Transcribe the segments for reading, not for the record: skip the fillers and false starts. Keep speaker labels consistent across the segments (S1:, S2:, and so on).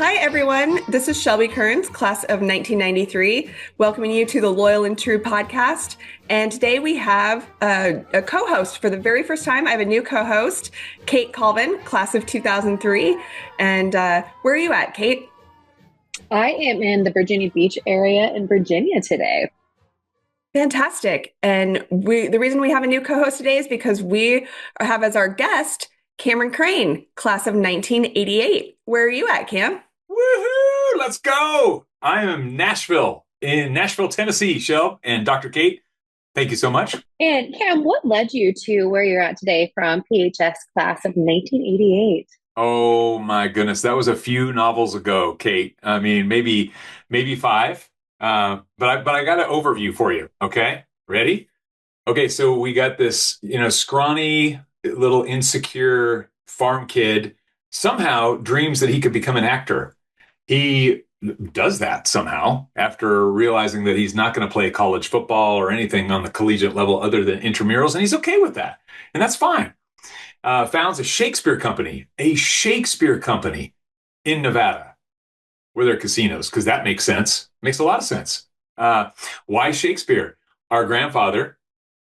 S1: Hi, everyone. This is Shelby Kerns, class of 1993, welcoming you to the Loyal and True podcast. And today we have a co-host for the very first time. I have a new co-host, Kate Colvin, class of 2003. And where are you at, Kate?
S2: I am in the Virginia Beach area in Virginia today.
S1: Fantastic. And the reason we have a new co-host today is because we have as our guest, Cameron Crain, class of 1988. Where are you at, Cam?
S3: Woohoo! Let's go! I am in Nashville, Tennessee, Shel and Dr. Kate. Thank you so much.
S2: And Cam, what led you to where you're at today from PHS class of 1988?
S3: Oh my goodness, that was a few novels ago, Kate. I mean, maybe five. But I got an overview for you. Okay, ready? Okay, so we got this, scrawny, little insecure farm kid. Somehow dreams that he could become an actor. He does that somehow after realizing that he's not going to play college football or anything on the collegiate level other than intramurals, and he's okay with that, and that's fine. Founds a Shakespeare company in Nevada, where there are casinos, because that makes sense. Makes a lot of sense. Why Shakespeare? Our grandfather,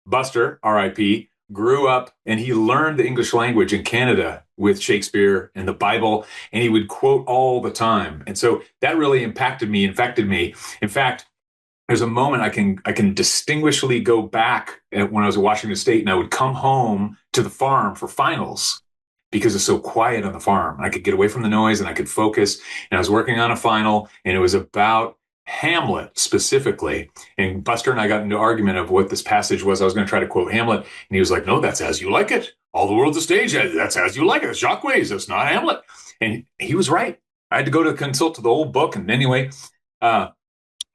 S3: Buster, R.I.P., grew up and he learned the English language in Canada with Shakespeare and the Bible, and he would quote all the time. And so that really infected me. In fact, there's a moment I can distinguishedly go back when I was at Washington State, and I would come home to the farm for finals because it's so quiet on the farm. I could get away from the noise and I could focus. And I was working on a final, and it was about Hamlet specifically. And Buster and I got into an argument of what this passage was. I was going to try to quote Hamlet, and he was like, "No, that's as you like it. All the world's a stage. That's as you like it. It's Jacques. That's not Hamlet." And he was right. I had to go to consult to the old book. And anyway,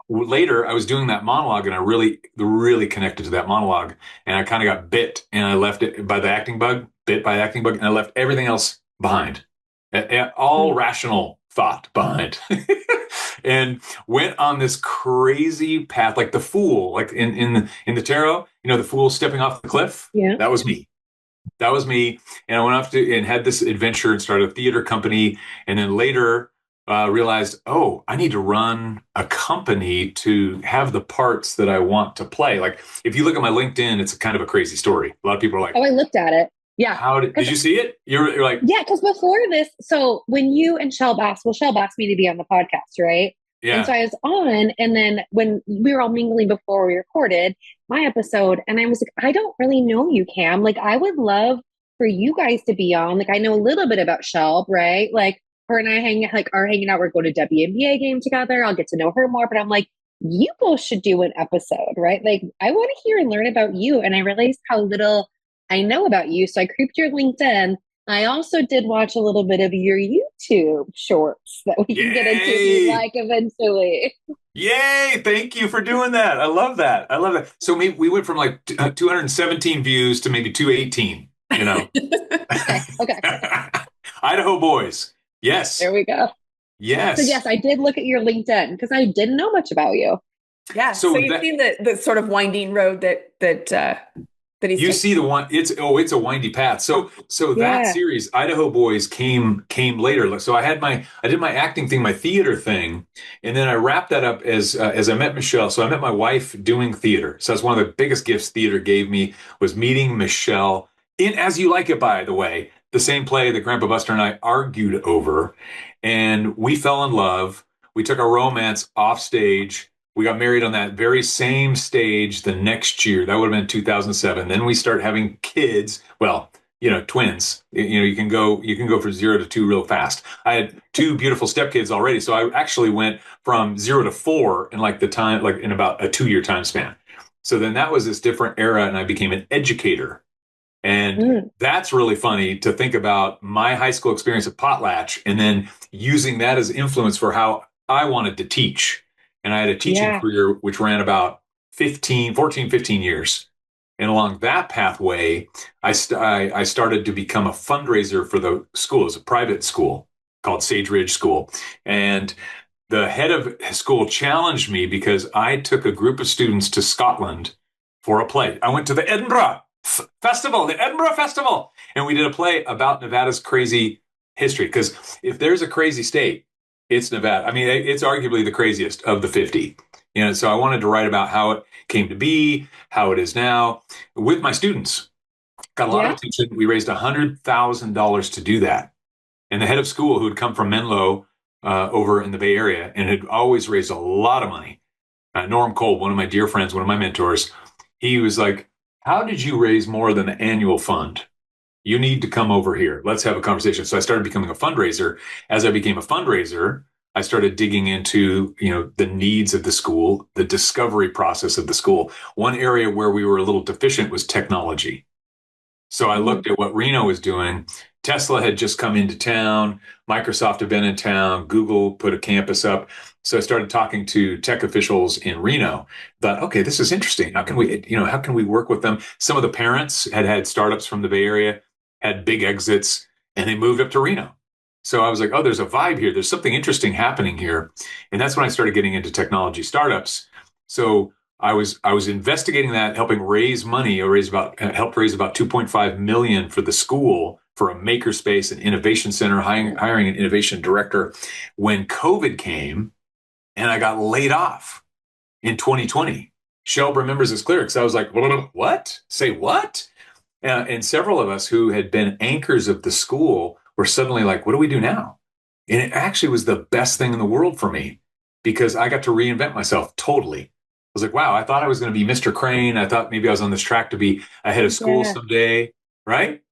S3: later I was doing that monologue, and I really connected to that monologue, and I kind of got bit, and I left it by the acting bug, and I left everything else behind, all rational thought behind, and went on this crazy path, like the fool, like in the tarot, the fool stepping off the cliff.
S2: Yeah.
S3: That was me. And I went off and had this adventure and started a theater company, and then later realized, I need to run a company to have the parts that I want to play. Like, if you look at my LinkedIn, it's kind of a crazy story. A lot of people are like,
S2: "Oh, I looked at it." Yeah.
S3: How did you see it? You're like,
S2: yeah, because before this, so when you and Shel asked me to be on the podcast, right?
S3: yeah.
S2: And so I was on, and then when we were all mingling before we recorded my episode, and I was like, "I don't really know you, Cam. Like, I would love for you guys to be on. Like, I know a little bit about Shel, right? Like, her and I are hanging out. We're going to WNBA game together. I'll get to know her more. But I'm like, you both should do an episode, right? Like, I want to hear and learn about you." And I realized how little I know about you. So I creeped your LinkedIn. I also did watch a little bit of your YouTube shorts that we can get into if you like eventually.
S3: Yay! Thank you for doing that. I love that. So we went from like 217 views to maybe 218,
S2: Okay.
S3: Idaho boys. Yes.
S2: There we go.
S3: Yes.
S2: So yes, I did look at your LinkedIn because I didn't know much about you.
S1: Yeah. So you've seen the sort of winding road that he's
S3: you
S1: taken.
S3: See the one. It's a windy path. So that series, Idaho Boys, came later. So I did my acting thing, my theater thing, and then I wrapped that up as I met Michelle. So I met my wife doing theater. So that's one of the biggest gifts theater gave me, was meeting Michelle in As You Like It, by the way, the same play that Grandpa Buster and I argued over, and we fell in love. We took our romance off stage. We got married on that very same stage the next year. That would have been 2007. Then we start having kids. Well, twins. You can go from 0 to 2 real fast. I had 2 beautiful stepkids already, so I actually went from 0 to 4 in in about a 2-year time span. So then that was this different era, and I became an educator. And that's really funny to think about my high school experience at Potlatch, and then using that as influence for how I wanted to teach. And I had a teaching career which ran about 15 years. And along that pathway, I started to become a fundraiser for the school. It was a private school called Sage Ridge School. And the head of school challenged me because I took a group of students to Scotland for a play. I went to the Edinburgh Festival, and we did a play about Nevada's crazy history. Because if there's a crazy state, It's Nevada. I mean, it's arguably the craziest of the 50. So I wanted to write about how it came to be, how it is now with my students. Got a lot of
S2: Yeah.
S3: attention. We raised $100,000 to do that. And the head of school, who had come from Menlo over in the Bay Area and had always raised a lot of money, Norm Kolb, one of my dear friends, one of my mentors, he was like, how did you raise more than the annual fund? You need to come over here. Let's have a conversation. So I started becoming a fundraiser. As I became a fundraiser, I started digging into, the needs of the school, the discovery process of the school. One area where we were a little deficient was technology. So I looked at what Reno was doing. Tesla had just come into town. Microsoft had been in town. Google put a campus up. So I started talking to tech officials in Reno. Thought, okay, this is interesting. How can we work with them? Some of the parents had startups from the Bay Area, had big exits, and they moved up to Reno. So I was like, oh, there's a vibe here. There's something interesting happening here. And that's when I started getting into technology startups. So I was investigating that, helping raise money. Helped raise about 2.5 million for the school for a makerspace and innovation center, hiring an innovation director. When COVID came, and I got laid off in 2020. Shelb remembers this clear because I was like, what? Say what? And several of us who had been anchors of the school were suddenly like, what do we do now? And it actually was the best thing in the world for me because I got to reinvent myself totally. I was like, wow, I thought I was going to be Mr. Crain. I thought maybe I was on this track to be ahead of school someday, right?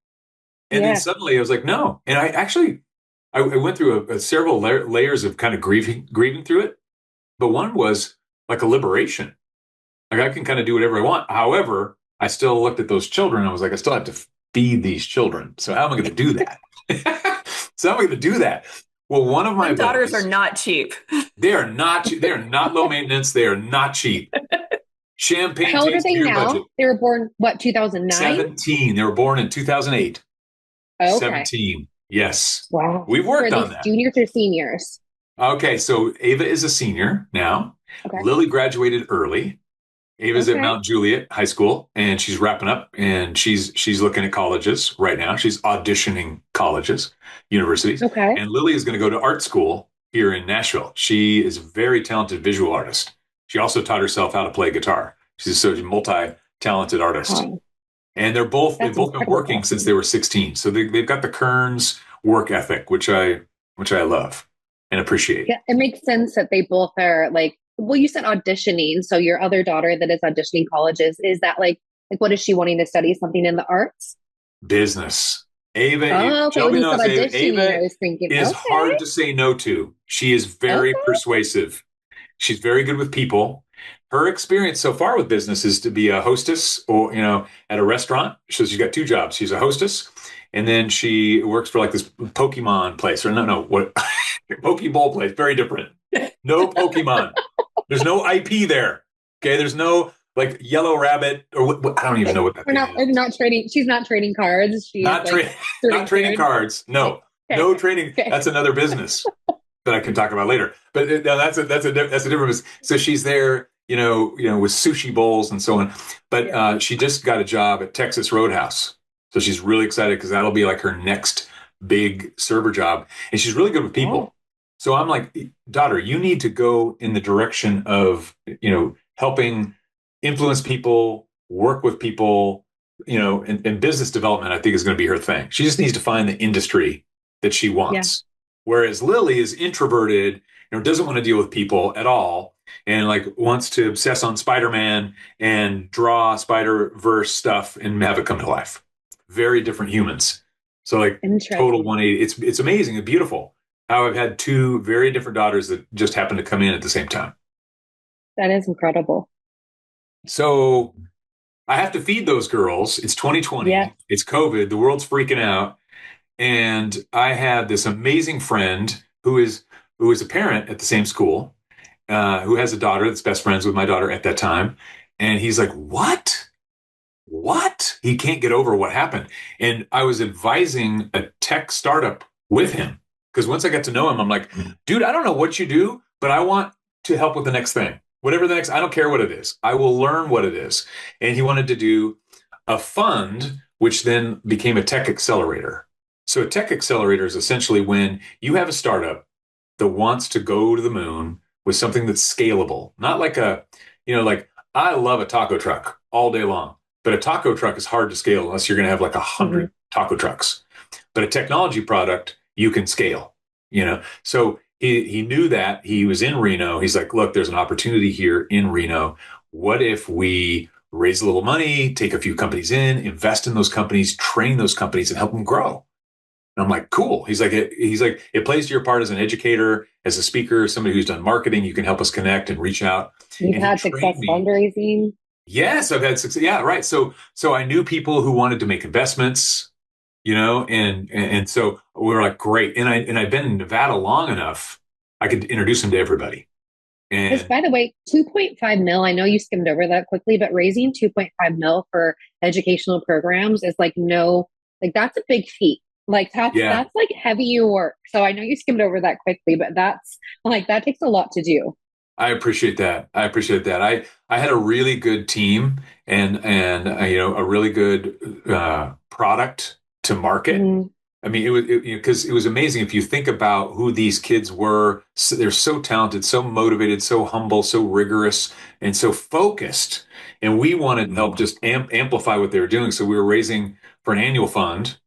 S3: And then suddenly I was like, no. And I went through several layers of kind of grieving through it. But one was like a liberation. Like I can kind of do whatever I want. However, I still looked at those children. I was like, I still have to feed these children. So how am I going to do that? Well, one of my
S1: daughters are not cheap.
S3: They are not. They are not low maintenance. They are not cheap. Champagne.
S2: How old are they now? Budget. They were born, 2009?
S3: 17. They were born in 2008. Okay. 17. Yes.
S2: Wow.
S3: We've worked on that.
S2: Juniors or seniors?
S3: Okay. So Ava is a senior now. Okay. Lily graduated early. Ava's at Mount Juliet High School, and she's wrapping up, and she's looking at colleges right now. She's auditioning colleges, universities. Okay. And Lily is going to go to art school here in Nashville. She is a very talented visual artist. She also taught herself how to play guitar. She's a multi-talented artist. Oh. And they've both been working since they were 16. So they've got the Kerns work ethic, which I love and appreciate.
S2: Yeah, it makes sense that they both are like, well, you said auditioning. So your other daughter that is auditioning colleges, is that like what is she wanting to study? Something in the arts?
S3: Business. Ava, Shelby knows Ava is hard to say no to. She is very persuasive. She's very good with people. Her experience so far with business is to be a hostess or, at a restaurant. So she's got two jobs. She's a hostess, and then she works for like this Pokemon place what Pokeball place. Very different. No Pokemon. There's no IP there. Okay. There's no like Yellow Rabbit or what I don't even know what that is.
S2: Not trading. She's not trading cards. She's
S3: not trading cards. No, no trading. Okay. That's another business that I can talk about later. But no, that's a different business. So she's there, with sushi bowls and so on. But she just got a job at Texas Roadhouse. So she's really excited because that'll be like her next big server job. And she's really good with people. Oh. So I'm like, daughter, you need to go in the direction of, helping influence people, work with people, and business development, I think is going to be her thing. She just needs to find the industry that she wants. Yeah. Whereas Lily is introverted, doesn't want to deal with people at all. And like wants to obsess on Spider-Man and draw Spider-Verse stuff and have it come to life. Very different humans. So like total 180. It's amazing and beautiful how I've had two very different daughters that just happen to come in at the same time.
S2: That is incredible.
S3: So I have to feed those girls. It's 2020. Yeah. It's COVID. The world's freaking out. And I have this amazing friend who is a parent at the same school, who has a daughter that's best friends with my daughter at that time. And he's like, what? He can't get over what happened. And I was advising a tech startup with him. Because once I got to know him, I'm like, dude, I don't know what you do, but I want to help with the next thing. Whatever the next, I don't care what it is. I will learn what it is. And he wanted to do a fund, which then became a tech accelerator. So a tech accelerator is essentially when you have a startup that wants to go to the moon with something that's scalable, not like like I love a taco truck all day long, but a taco truck is hard to scale unless you're going to have like 100 taco trucks. But a technology product you can scale, So he knew that. He was in Reno. He's like, look, there's an opportunity here in Reno. What if we raise a little money, take a few companies in, invest in those companies, train those companies, and help them grow? And I'm like, cool. It plays to your part as an educator, as a speaker, somebody who's done marketing. You can help us connect and reach out.
S2: You've
S3: And he
S2: had
S3: trained
S2: success
S3: me.
S2: fundraising.
S3: Yes, I've had success. Yeah, right. So I knew people who wanted to make investments, and so we were like, great. And I've been in Nevada long enough, I could introduce them to everybody.
S2: Because,
S3: And
S2: by the way, 2.5 mil, I know you skimmed over that quickly, but raising 2.5 mil for educational programs is that's a big feat.
S3: yeah,
S2: That's like heavy work. So I know you skimmed over that quickly, but that takes a lot to do.
S3: I appreciate that. I had a really good team and a really good product to market.
S2: Mhm.
S3: I mean, because it was amazing if you think about who these kids were. They're so talented, so motivated, so humble, so rigorous, and so focused. And we wanted to help just amplify what they were doing. So we were raising for an annual fund,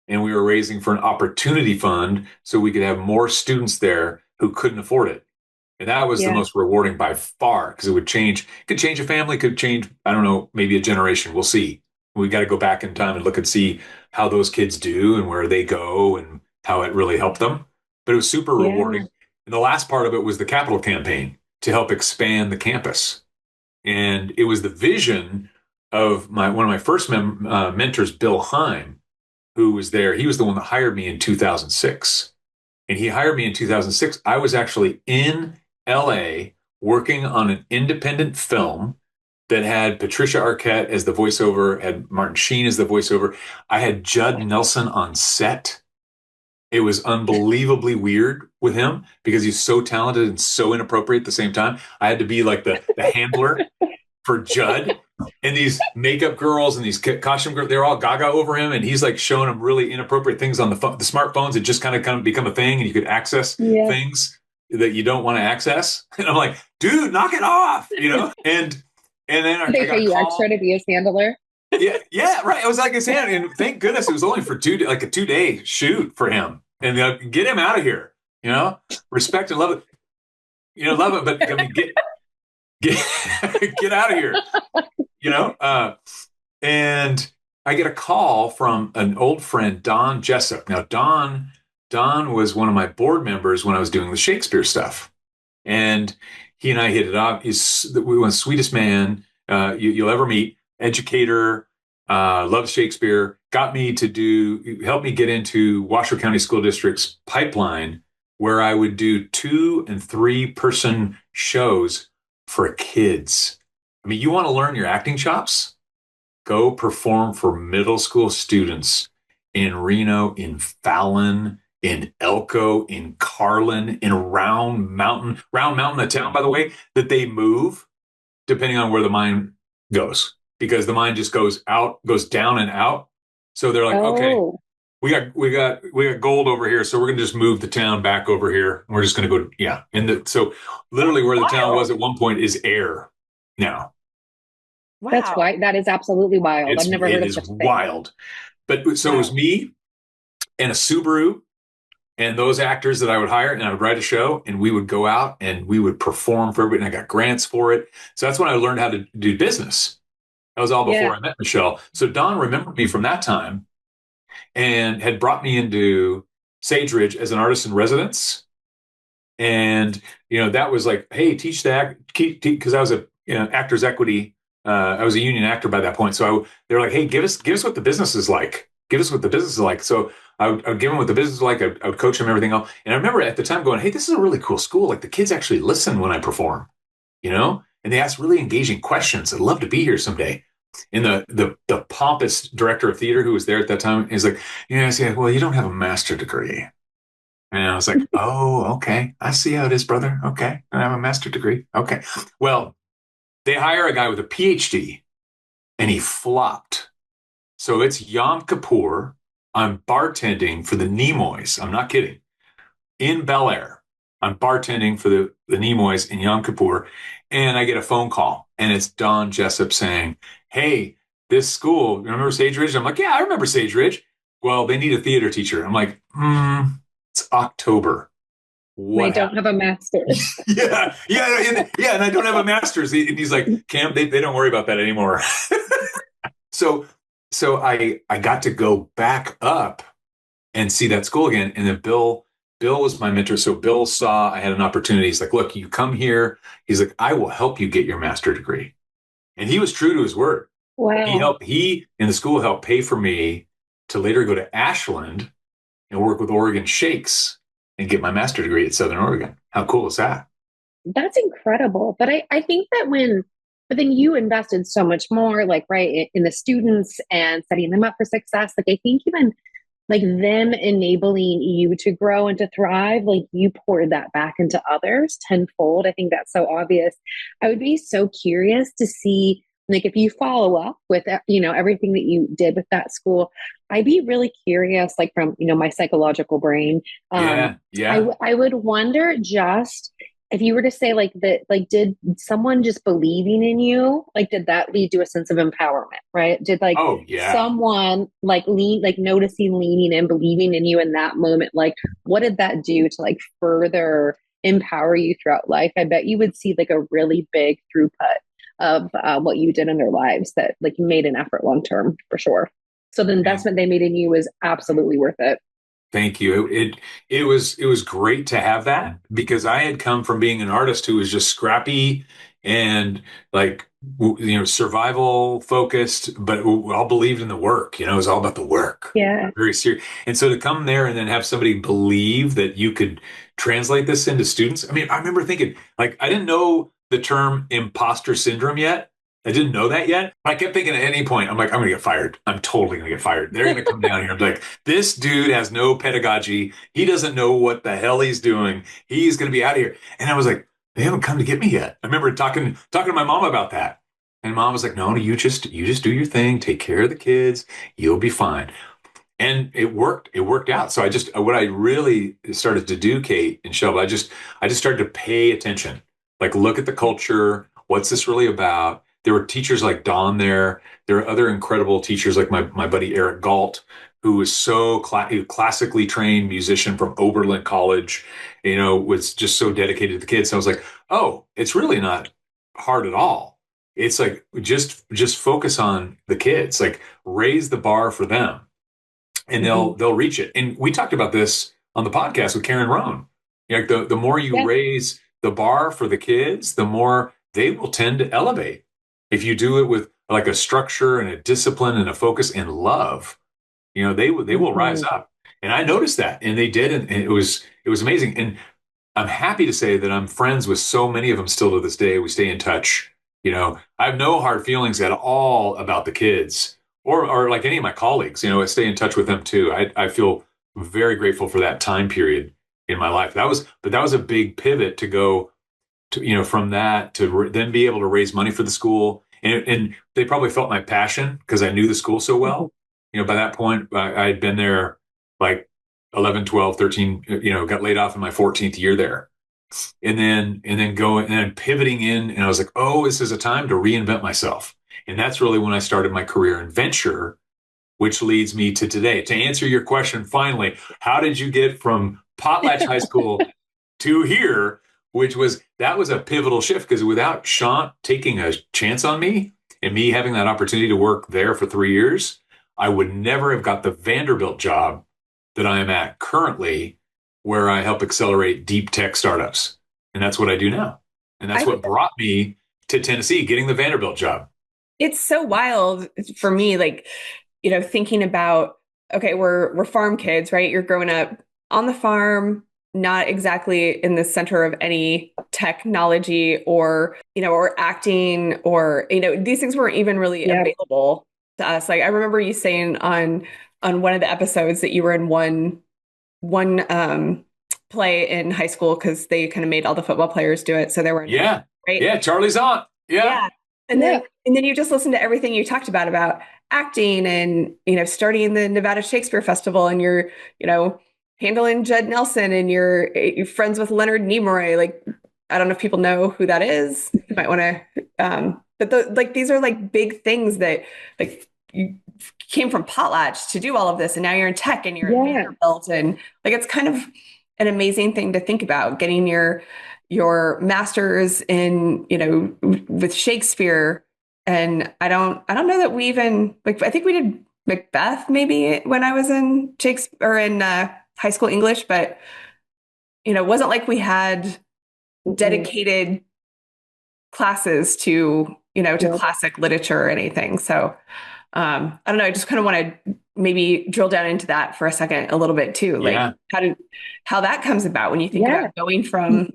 S3: and we were raising for an opportunity fund, so we could have more students there who couldn't afford it. And that was the
S2: Yeah.
S3: most rewarding by far, because could change a family, could change, I don't know, maybe a generation. We'll see. We got to go back in time and look and see how those kids do and where they go and how it really helped them. But it was super
S2: Yeah.
S3: rewarding. And the last part of it was the capital campaign to help expand the campus. And it was the vision of one of my first mentors, Bill Heim, who was there. He was the one that hired me in 2006. And he hired me in 2006. I was actually in LA working on an independent film that had Patricia Arquette as the voiceover, had Martin Sheen as the voiceover. I had Judd Nelson on set. It was unbelievably weird with him because he's so talented and so inappropriate at the same time. I had to be like the handler for Judd. And these makeup girls and these costume girls, they're all gaga over him. And he's like showing them really inappropriate things on the smartphones. It just kind of become a thing, and you could access
S2: Yeah.
S3: things that you don't want to access. And I'm like, dude, knock it off, And then
S2: They
S3: I got
S2: pay
S3: a
S2: you
S3: call.
S2: extra to be his handler.
S3: Yeah, right. I was like his hand, and thank goodness it was only for like a 2-day shoot for him, and get him out of here. Respect and love it. Love it, but I mean, get out of here. And I get a call from an old friend, Don Jessup. Now, Don was one of my board members when I was doing the Shakespeare stuff, and he and I hit it off. He's the sweetest man you'll ever meet. Educator, loves Shakespeare. Helped me get into Washoe County School District's pipeline, where I would do 2 and 3 person shows for kids. I mean, you want to learn your acting chops? Go perform for middle school students in Reno, in Fallon, in Elko, in Carlin, in Round Mountain. Round Mountain, a town, by the way, that they move depending on where the mine goes, because the mine just goes down and out. So they're like, okay, we got gold over here, so we're gonna just move the town back over here. We're just gonna go, yeah. So literally where the town was at one point is air now.
S1: Wow.
S2: That's why that is absolutely wild. I've never heard of such a thing.
S3: Wild. But so it was me and a Subaru and those actors that I would hire, and I would write a show, and we would go out and we would perform for everybody, and I got grants for it. So that's when I learned how to do business. That was all before I met Michelle. So Don remembered me from that time and had brought me into Sage Ridge as an artist in residence. And, that was like, hey, teach the act, because I was a actors equity. I was a union actor by that point. So they were like, hey, give us what the business is like. Give us what the business is like. So I would give them what the business is like. I would coach them, everything else. And I remember at the time going, hey, this is a really cool school. Like, the kids actually listen when I perform, and they ask really engaging questions. I'd love to be here someday. And the pompous director of theater who was there at that time is like, I said, well, you don't have a master's degree. And I was like, oh, okay. I see how it is, brother. Okay. I have a master's degree. Okay. Well, they hire a guy with a PhD, and he flopped. So it's Yom Kippur. I'm bartending for the Nimoys. I'm not kidding. In Bel Air. I'm bartending for the Nimoys in Yom Kippur, and I get a phone call, and it's Don Jessup saying, "Hey, this school, remember Sage Ridge?" I'm like, "Yeah, I remember Sage Ridge." Well, they need a theater teacher. I'm like, it's October.
S2: And I
S3: What
S2: don't
S3: happened?
S2: have a master's.
S3: And I don't have a master's. And he's like, "Cam, they don't worry about that anymore." So, so I got to go back up and see that school again. And then Bill was my mentor. So Bill saw I had an opportunity. He's like, "Look, you come here." He's like, "I will help you get your master's degree." And he was true to his word.
S2: Wow.
S3: He and the school helped pay for me to later go to Ashland and work with Oregon Shakes and get my master's degree at Southern Oregon. How cool is that?
S2: That's incredible. But I think that but then you invested so much more, like, right, in the students and setting them up for success. Like, I think even like them enabling you to grow and to thrive, like you poured that back into others tenfold. I think that's so obvious. I would be so curious to see, like, if you follow up with, everything that you did with that school. I'd be really curious, like from, my psychological brain.
S3: Yeah, yeah.
S2: I would wonder just if you were to say like that, like, did someone just believing in you, like, did that lead to a sense of empowerment, right? Did like
S3: Oh, yeah.
S2: someone like noticing, leaning and believing in you in that moment, like, what did that do to like further empower you throughout life? I bet you would see like a really big throughput of what you did in their lives that like made an effort long term for sure. So the investment they made in you was absolutely worth it.
S3: Thank you. It was great to have that because I had come from being an artist who was just scrappy and like survival focused, but we all believed in the work. It was all about the work.
S2: Yeah.
S3: Very serious. And so to come there and then have somebody believe that you could translate this into students. I mean, I remember thinking like I didn't know the term imposter syndrome yet. I didn't know that yet. I kept thinking at any point, I'm like, I'm going to get fired. I'm totally going to get fired. They're going to come down here and be like, this dude has no pedagogy. He doesn't know what the hell he's doing. He's going to be out of here. And I was like, they haven't come to get me yet. I remember talking to my mom about that. And mom was like, no, you just do your thing. Take care of the kids. You'll be fine. And it worked. It worked out. So what I really started to do, Kate and Shelby, I just started to pay attention, like look at the culture. What's this really about? There were teachers like Don there. There are other incredible teachers like my buddy Eric Galt, who was so classically trained musician from Oberlin College, was just so dedicated to the kids. So I was like, oh, it's really not hard at all. It's like just focus on the kids, like raise the bar for them and they'll reach it. And we talked about this on the podcast with Karen Roan. Like the more you
S2: Yeah.
S3: raise the bar for the kids, the more they will tend to elevate. If you do it with like a structure and a discipline and a focus and love, they will rise up. And I noticed that, and they did, and it was amazing. And I'm happy to say that I'm friends with so many of them still to this day. We stay in touch. I have no hard feelings at all about the kids or like any of my colleagues. I stay in touch with them too. I feel very grateful for that time period in my life. But that was a big pivot to go to, from that to then be able to raise money for the school. And they probably felt my passion because I knew the school so well. By that point, I had been there like 11, 12, 13, got laid off in my 14th year there. And then going and then pivoting in. And I was like, oh, this is a time to reinvent myself. And that's really when I started my career in venture, which leads me to today. To answer your question, finally, how did you get from Potlatch High School to here? That was a pivotal shift because without Sean taking a chance on me and me having that opportunity to work there for 3 years, I would never have got the Vanderbilt job that I am at currently, where I help accelerate deep tech startups. And that's what I do now. And that's what brought me to Tennessee, getting the Vanderbilt job.
S1: It's so wild for me, like, thinking about, okay, we're farm kids, right? You're growing up on the farm, not exactly in the center of any technology or acting or, these things weren't even really available to us. Like I remember you saying on one of the episodes that you were in one play in high school because they kind of made all the football players do it. So they were, right?
S3: Yeah. Charlie's aunt. Yeah.
S1: And then you just listen to everything you talked about acting and, starting the Nevada Shakespeare Festival and you're, handling Judd Nelson and you're friends with Leonard Nimoy. Like, I don't know if people know who that is. You might want to, like, these are like big things that like you came from Potlatch to do all of this. And now you're in tech and you're at Vanderbilt. And like, it's kind of an amazing thing to think about, getting your master's in, with Shakespeare. And I don't know that we even, like, I think we did Macbeth maybe when I was in Shakespeare or in high school English, but it wasn't like we had dedicated classes to classic literature or anything. So I don't know. I just kind of want to maybe drill down into that for a second, a little bit too, like how that comes about when you think about going from.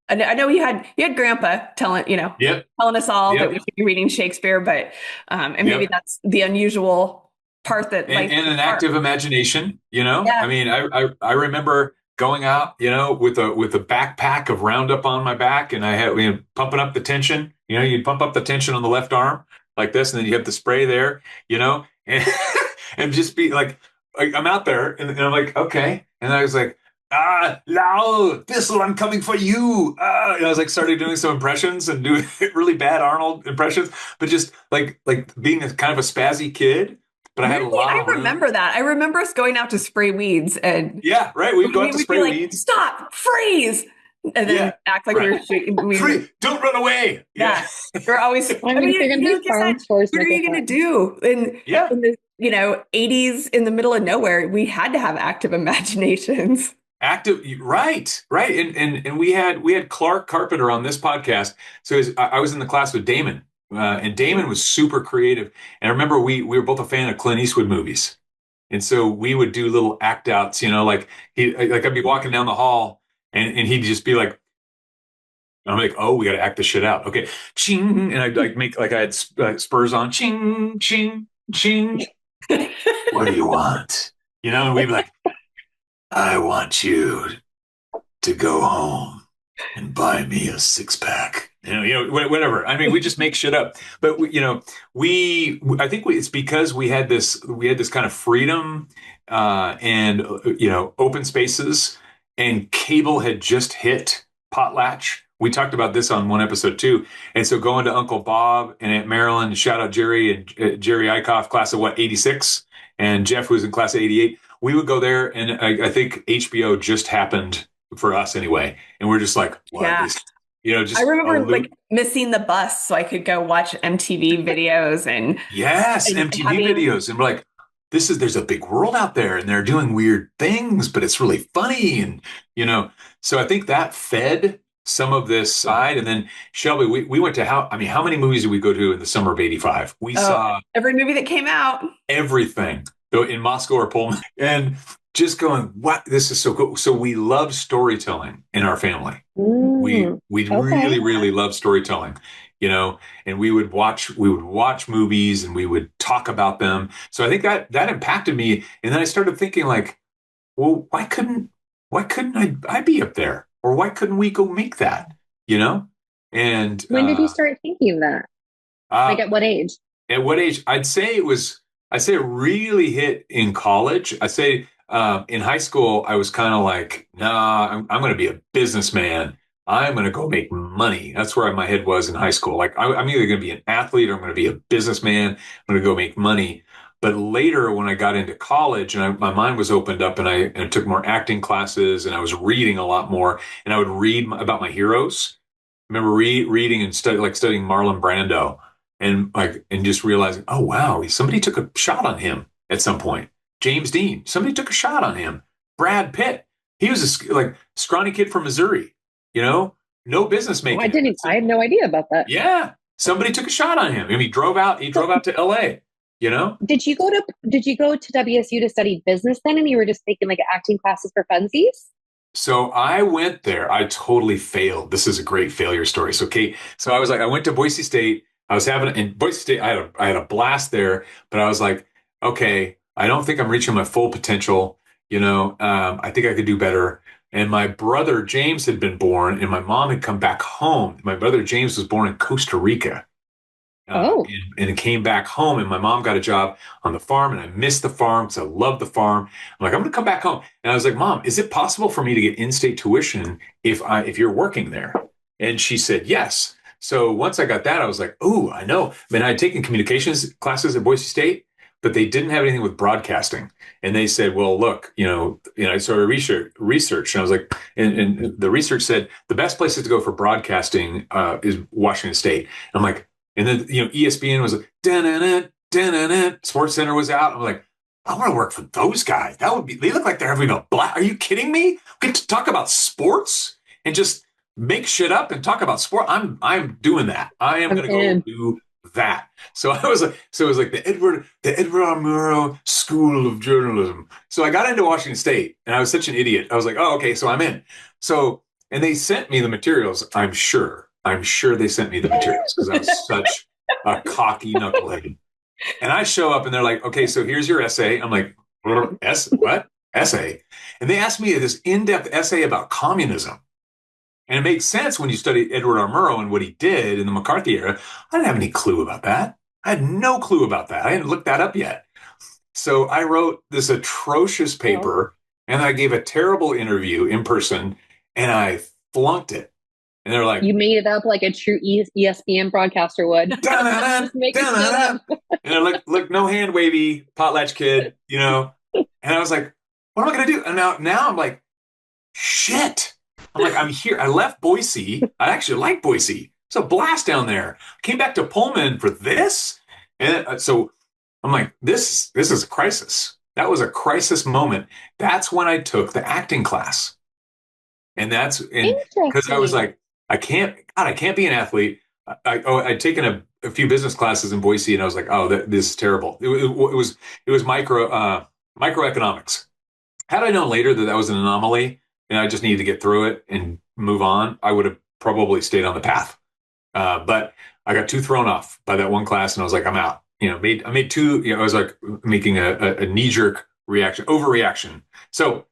S1: I know you had Grandpa telling us all that we should be reading Shakespeare, but and maybe that's the unusual part that
S3: and an active imagination. I mean, I remember going out, with a backpack of Roundup on my back, and I had pumping up the tension. You'd pump up the tension on the left arm like this, and then you have the spray there, and, and just be like, I'm out there, and I'm like, okay, and I was like, no, Thistle, I'm coming for you. And I was like, started doing some impressions and doing really bad Arnold impressions, but just like being a kind of a spazzy kid. But I had a lot of room.
S1: I remember that. I remember us going out to spray weeds and
S3: we'd go out to spray weeds.
S1: Stop, freeze, and then act like we were shaking.
S3: Don't run away.
S1: Yeah, we're always. What are you going to do? In the 80s, in the middle of nowhere, we had to have active imaginations.
S3: Active, right, and we had Clark Carpenter on this podcast. So I was in the class with Damon, and Damon was super creative. And I remember we were both a fan of Clint Eastwood movies, and so we would do little act outs. Like I'd be walking down the hall, and he'd just be like, I'm like, oh, we got to act this shit out, okay, ching, and I'd like make like I had spurs on, ching, ching, ching. What do you want? And we'd be like, I want you to go home and buy me a 6-pack. Whatever. I mean, we just make shit up. But I think it's because we had this kind of freedom and open spaces, and cable had just hit Potlatch. We talked about this on one episode too. And so going to Uncle Bob and Aunt Marilyn, shout out Jerry and Jerry Eichhoff, class of 86, and Jeff, who was in class of 88. We would go there, and I think HBO just happened for us anyway. And we're just like, what is, just.
S1: I remember like missing the bus so I could go watch MTV videos and.
S3: Yes, and MTV videos. And we're like, there's a big world out there, and they're doing weird things, but it's really funny. And, so I think that fed some of this side. And then Shelby, we went to how many movies did we go to in the summer of 85? We saw
S1: every movie that came out.
S3: Everything. In Moscow or Pullman, and just going, what? This is so cool. So we love storytelling in our family. We really, really love storytelling, and we would watch movies and we would talk about them. So I think that impacted me. And then I started thinking like, well, why couldn't I be up there? Or why couldn't we go make that? And
S2: when did you start thinking that? Like at what age?
S3: At what age? I'd say it really hit in college. I say in high school, I was kind of like, nah, I'm going to be a businessman. I'm going to go make money. That's where my head was in high school. Like I'm either going to be an athlete or I'm going to be a businessman. I'm going to go make money. But later when I got into college and my mind was opened up and I took more acting classes and I was reading a lot more, and I would read about my heroes. I remember reading and studying Marlon Brando. And just realizing, oh wow, somebody took a shot on him at some point. James Dean, somebody took a shot on him. Brad Pitt, he was a scrawny kid from Missouri. No business making.
S2: I had no idea about that.
S3: Yeah, somebody took a shot on him. And he drove out to L.A.
S2: Did you go to WSU to study business then, and you were just taking like acting classes for funsies?
S3: So I went there. I totally failed. This is a great failure story. So Kate, I went to Boise State. I was in Boise State. I had a blast there, but I was like, okay, I don't think I'm reaching my full potential. I think I could do better. And my brother James had been born, and my mom had come back home. My brother James was born in Costa Rica,
S2: Oh,
S3: and came back home, and my mom got a job on the farm, and I missed the farm because I love the farm. I'm like, I'm going to come back home. And I was like, Mom, is it possible for me to get in-state tuition if you're working there? And she said, yes. So once I got that, I was like, oh, I know. I mean, I had taken communications classes at Boise State, but they didn't have anything with broadcasting. And they said, well, look, I started research, and I was like, and the research said the best places to go for broadcasting is Washington State. And I'm like, and then ESPN was like, Sports Center was out. I'm like, I want to work for those guys. They look like they're having a blast. Are you kidding me? We get to talk about sports and just make shit up and talk about sport. I'm doing that. I am going to go do that. So it was like the Edward R. Murrow School of Journalism. So I got into Washington State, and I was such an idiot. I was like, oh, okay, so I'm in. So, and they sent me the materials. I'm sure they sent me the materials because I was such a cocky knucklehead. And I show up, and they're like, okay, so here's your essay. I'm like, what? Essay? And they asked me this in-depth essay about communism. And it makes sense when you study Edward R. Murrow and what he did in the McCarthy era. I didn't have any clue about that. I had no clue about that. I hadn't looked that up yet. So I wrote this atrocious paper, and I gave a terrible interview in person, and I flunked it. And they're like,
S2: you made it up like a true ESPN broadcaster would. Just make it up.
S3: And they're like, look, no hand wavy, potlatch kid, And I was like, what am I going to do? And now I'm like, shit. I'm like, I'm here. I left Boise. I actually like Boise. It's a blast down there. Came back to Pullman for this. And so I'm like, this is a crisis. That was a crisis moment. That's when I took the acting class. And because I was like, I can't be an athlete. I'd taken a few business classes in Boise, and I was like, oh, this is terrible. It was microeconomics. Had I known later that was an anomaly, and I just needed to get through it and move on, I would have probably stayed on the path. But I got too thrown off by that one class, and I was like, I'm out. I made two. I was like making a knee-jerk reaction, overreaction. So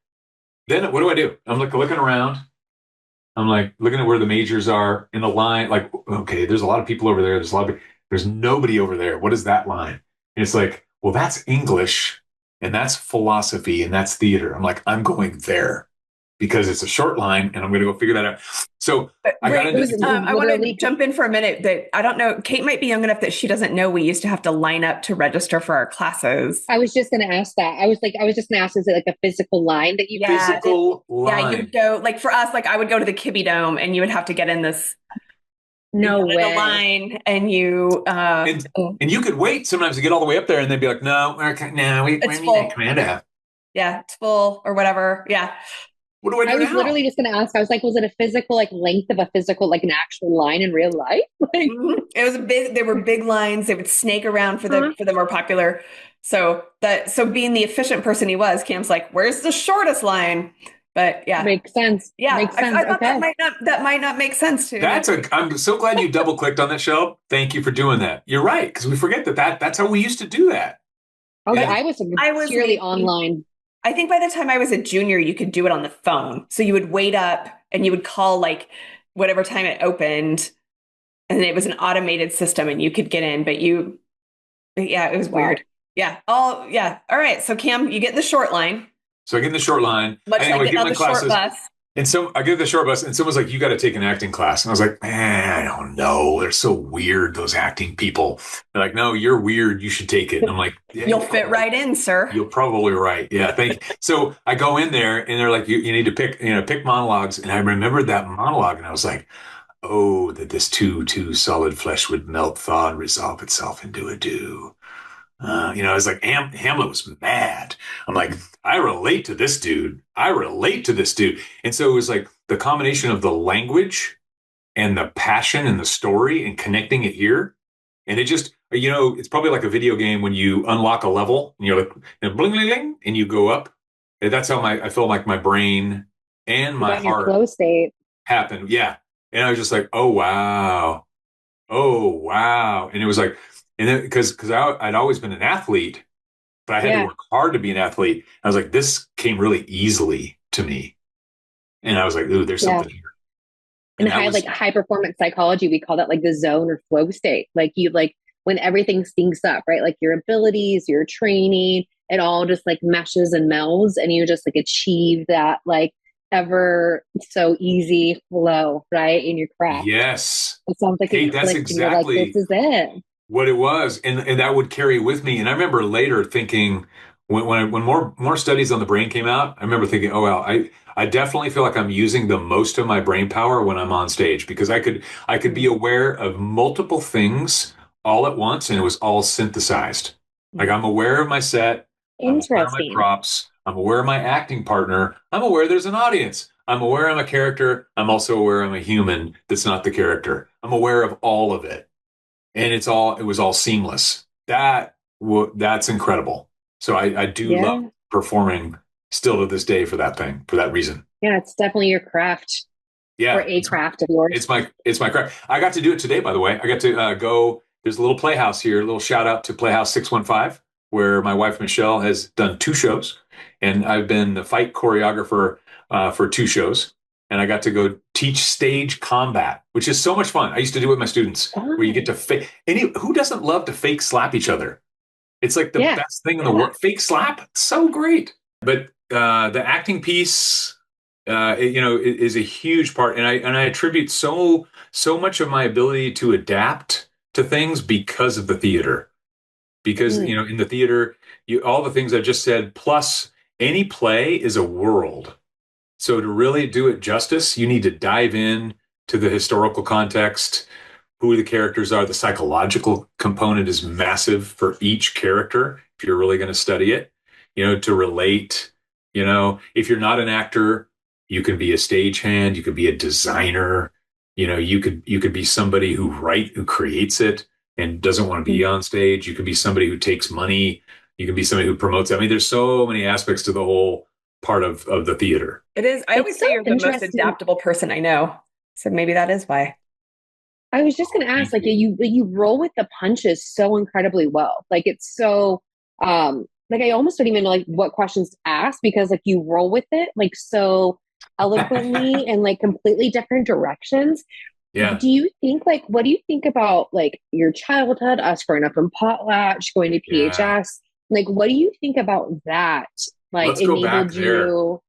S3: then, what do? I'm like looking around. I'm like looking at where the majors are in the line. Like, okay, there's a lot of people over there. There's nobody over there. What is that line? And it's like, well, that's English, and that's philosophy, and that's theater. I'm like, I'm going there because it's a short line, and I'm going to go figure that out. So I got into.
S1: I want to jump in for a minute. That I don't know. Kate might be young enough that she doesn't know we used to have to line up to register for our classes.
S2: I was just going to ask that. I was just going to ask, is it like a physical line that you?
S1: Yeah,
S3: physical line.
S1: Yeah, you would go like for us. Like I would go to the Kibbe Dome, and you would have to get in this.
S2: No way.
S1: The line, and you
S3: and you could wait sometimes to get all the way up there, and they'd be like, "No, we need that command."
S1: Yeah, it's full or whatever. Yeah.
S3: What do I do
S2: I was
S3: now?
S2: literally just going to ask. I was like, was it a physical length of a physical an actual line in real life?
S1: It was there were big lines. They would snake around for the more popular. So being the efficient person he was, Cam's like, where's the shortest line? But yeah,
S2: makes sense.
S1: Yeah,
S2: makes sense.
S1: I thought that might not make sense too.
S3: I'm so glad you double clicked on that, Shel. Thank you for doing that. You're right, because we forget that's how we used to do that.
S2: Oh, yeah. I was purely online.
S1: I think by the time I was a junior, you could do it on the phone. So you would wait up and you would call whatever time it opened, and it was an automated system and you could get in. But it was weird. Yeah. All right. So Cam, you get in the short line.
S3: So I get in the short line.
S1: Much like getting on the short bus.
S3: And so I get the short bus, and someone's like, you got to take an acting class. And I was like, man, I don't know. They're so weird, those acting people. They're like, no, you're weird. You should take it. And I'm like, yeah,
S1: you'll fit right in, sir.
S3: You're probably right. Yeah, thank you. So I go in there, and they're like, you need to pick monologues. And I remembered that monologue, and I was like, oh, that this too solid flesh would melt, thaw, and resolve itself into a dew. I was like, Hamlet was mad. I'm like, I relate to this dude. And so it was like the combination of the language and the passion and the story and connecting it here. And it just, it's probably like a video game when you unlock a level and you're like, bling, bling, bling, and you go up. And that's how I feel like my brain and my heart
S2: flow state
S3: happened. Yeah. And I was just like, oh, wow. And it was like, and then because I'd always been an athlete, but I had to work hard to be an athlete. I was like, this came really easily to me. And I was like, ooh, there's something here.
S2: And high performance psychology, we call that the zone or flow state. You when everything syncs up, right? Like your abilities, your training, it all just like meshes and melds, and you just like achieve that like ever so easy flow, right? In your craft.
S3: Yes.
S2: It sounds like
S3: Kate,
S2: it
S3: that's
S2: clicked and you're like, this
S3: exactly
S2: is it.
S3: what it was. And that would carry with me. And I remember later thinking when more studies on the brain came out, I remember thinking, oh, well, I definitely feel like I'm using the most of my brain power when I'm on stage because I could be aware of multiple things all at once and it was all synthesized. Like I'm aware of my set, I'm aware of my
S2: Interesting.
S3: props, I'm aware of my acting partner, I'm aware there's an audience. I'm aware I'm a character. I'm also aware I'm a human that's not the character. I'm aware of all of it and it was all seamless. That's incredible. So I do love
S2: Yeah.
S3: performing still to this day for that reason.
S2: Yeah. It's definitely your craft or
S3: Yeah,
S2: a craft of yours.
S3: it's my craft. I got to do it today, by the way. I got to go. There's a little playhouse here. A little shout out to Playhouse 615, where my wife Michelle has done 2 shows, and I've been the fight choreographer for 2 shows. And I got to go teach stage combat, which is so much fun. I used to do it with my students, where you get
S2: Oh,
S3: to fake. Who doesn't love to fake slap each other? It's like the
S2: yeah.
S3: best thing in the
S2: Yeah.
S3: world. Fake slap, it's so great. But the acting piece, is a huge part, and I attribute so much of my ability to adapt to things because of the theater. Because
S2: Mm,
S3: in the theater, all the things I just said, plus any play is a world. So to really do it justice, you need to dive in to the historical context, who the characters are. The psychological component is massive for each character if you're really going to study it, to relate. If you're not an actor, you can be a stagehand, you could be a designer, you could be somebody who creates it and doesn't want to be
S2: mm.
S3: on stage. You could be somebody who takes money. You can be somebody who promotes it. I mean, there's so many aspects to the whole part of the theater.
S1: It is. I always
S2: It's so
S1: say you're the most
S2: interesting.
S1: adaptable person I know. So maybe that is why.
S2: I was just going to ask,
S3: Thank
S2: like,
S3: you.
S2: you roll with the punches so incredibly well. Like, it's so, like, I almost don't even know like what questions to ask because like you roll with it like so eloquently and like completely different directions.
S3: Yeah.
S2: Do you think like what do you think about like your childhood, us growing up in Potlatch, going to
S3: Yeah.
S2: PHS? Like, what do you think about that? Like,
S3: Let's go back
S2: enabled
S3: there.
S2: you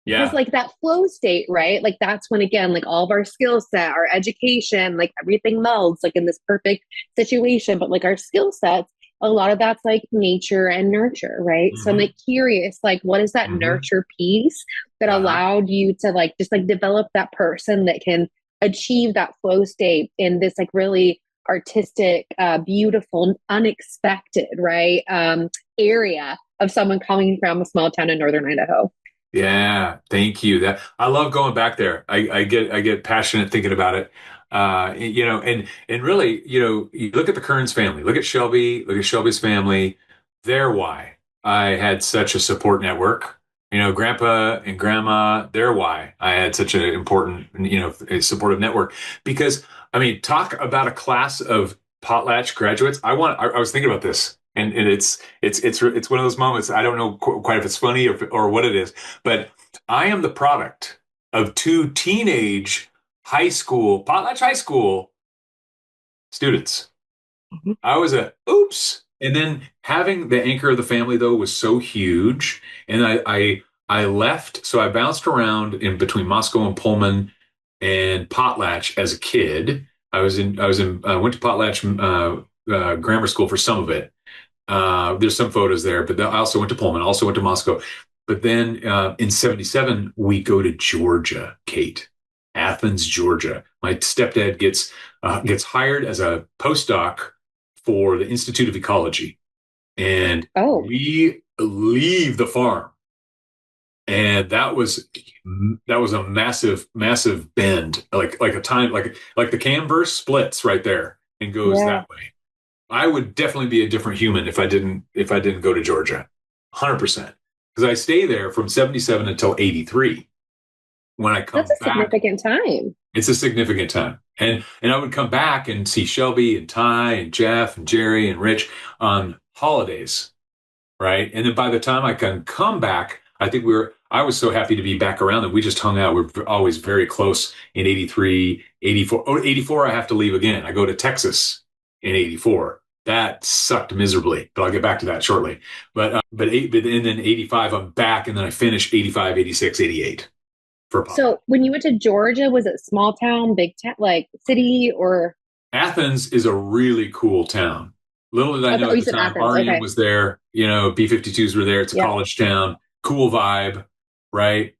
S2: because
S3: Yeah.
S2: like that flow state, right? Like that's when again, like all of our skill set, our education, like everything melds like in this perfect situation. But like our skill sets, a lot of that's like nature and nurture, right? So I'm
S3: Hmm.
S2: like curious, like what is that
S3: Hmm.
S2: nurture piece that
S3: Uh-huh.
S2: allowed you to like just like develop that person that can achieve that flow state in this like really artistic, beautiful, unexpected, right? Area of someone coming from a small town in northern Idaho.
S3: Yeah, thank you. That I love going back there. I get passionate thinking about it. And really, you look at the Kearns family, look at Shelby's family. They're why I had such a support network. Grandpa and grandma, they're why I had such an important, a supportive network. Because I mean, talk about a class of Potlatch graduates. I was thinking about this, and it's one of those moments. I don't know quite if it's funny or what it is, but I am the product of 2 teenage Potlatch High School students.
S1: Mhm.
S3: I was a oops. And then having the anchor of the family though was so huge. And I left. So I bounced around in between Moscow and Pullman and Potlatch as a kid. I went to Potlatch grammar school for some of it. There's some photos there, but I also went to Pullman, also went to Moscow. But then in 77, we go to Georgia, Kate, Athens, Georgia. My stepdad gets hired as a postdoc for the Institute of Ecology. And
S2: Oh,
S3: we leave the farm. And that was a massive bend, like a time, like the Canverse splits right there and goes
S2: yeah.
S3: that way. I would definitely be a different human if I didn't go to Georgia. 100%. Because I stay there from 77 until 83. When I
S2: That's
S3: come
S2: a
S3: back,
S2: significant time.
S3: it's a significant time. And I would come back and see Shelby and Ty and Jeff and Jerry and Rich on holidays, right? And then by the time I can come back, I was so happy to be back around that we just hung out. We're always very close in 83, 84. Oh, 84, I have to leave again. I go to Texas in 84. That sucked miserably, but I'll get back to that shortly. And then 85, I'm back, and then I finished 85, 86, 88 for Potlatch.
S2: So when you went to Georgia, was it small town, big town, like city, or?
S3: Athens is a really cool town. Little did I know at the time,
S2: Athens.
S3: REM was there. B-52s were there. It's a college town. Cool vibe, right?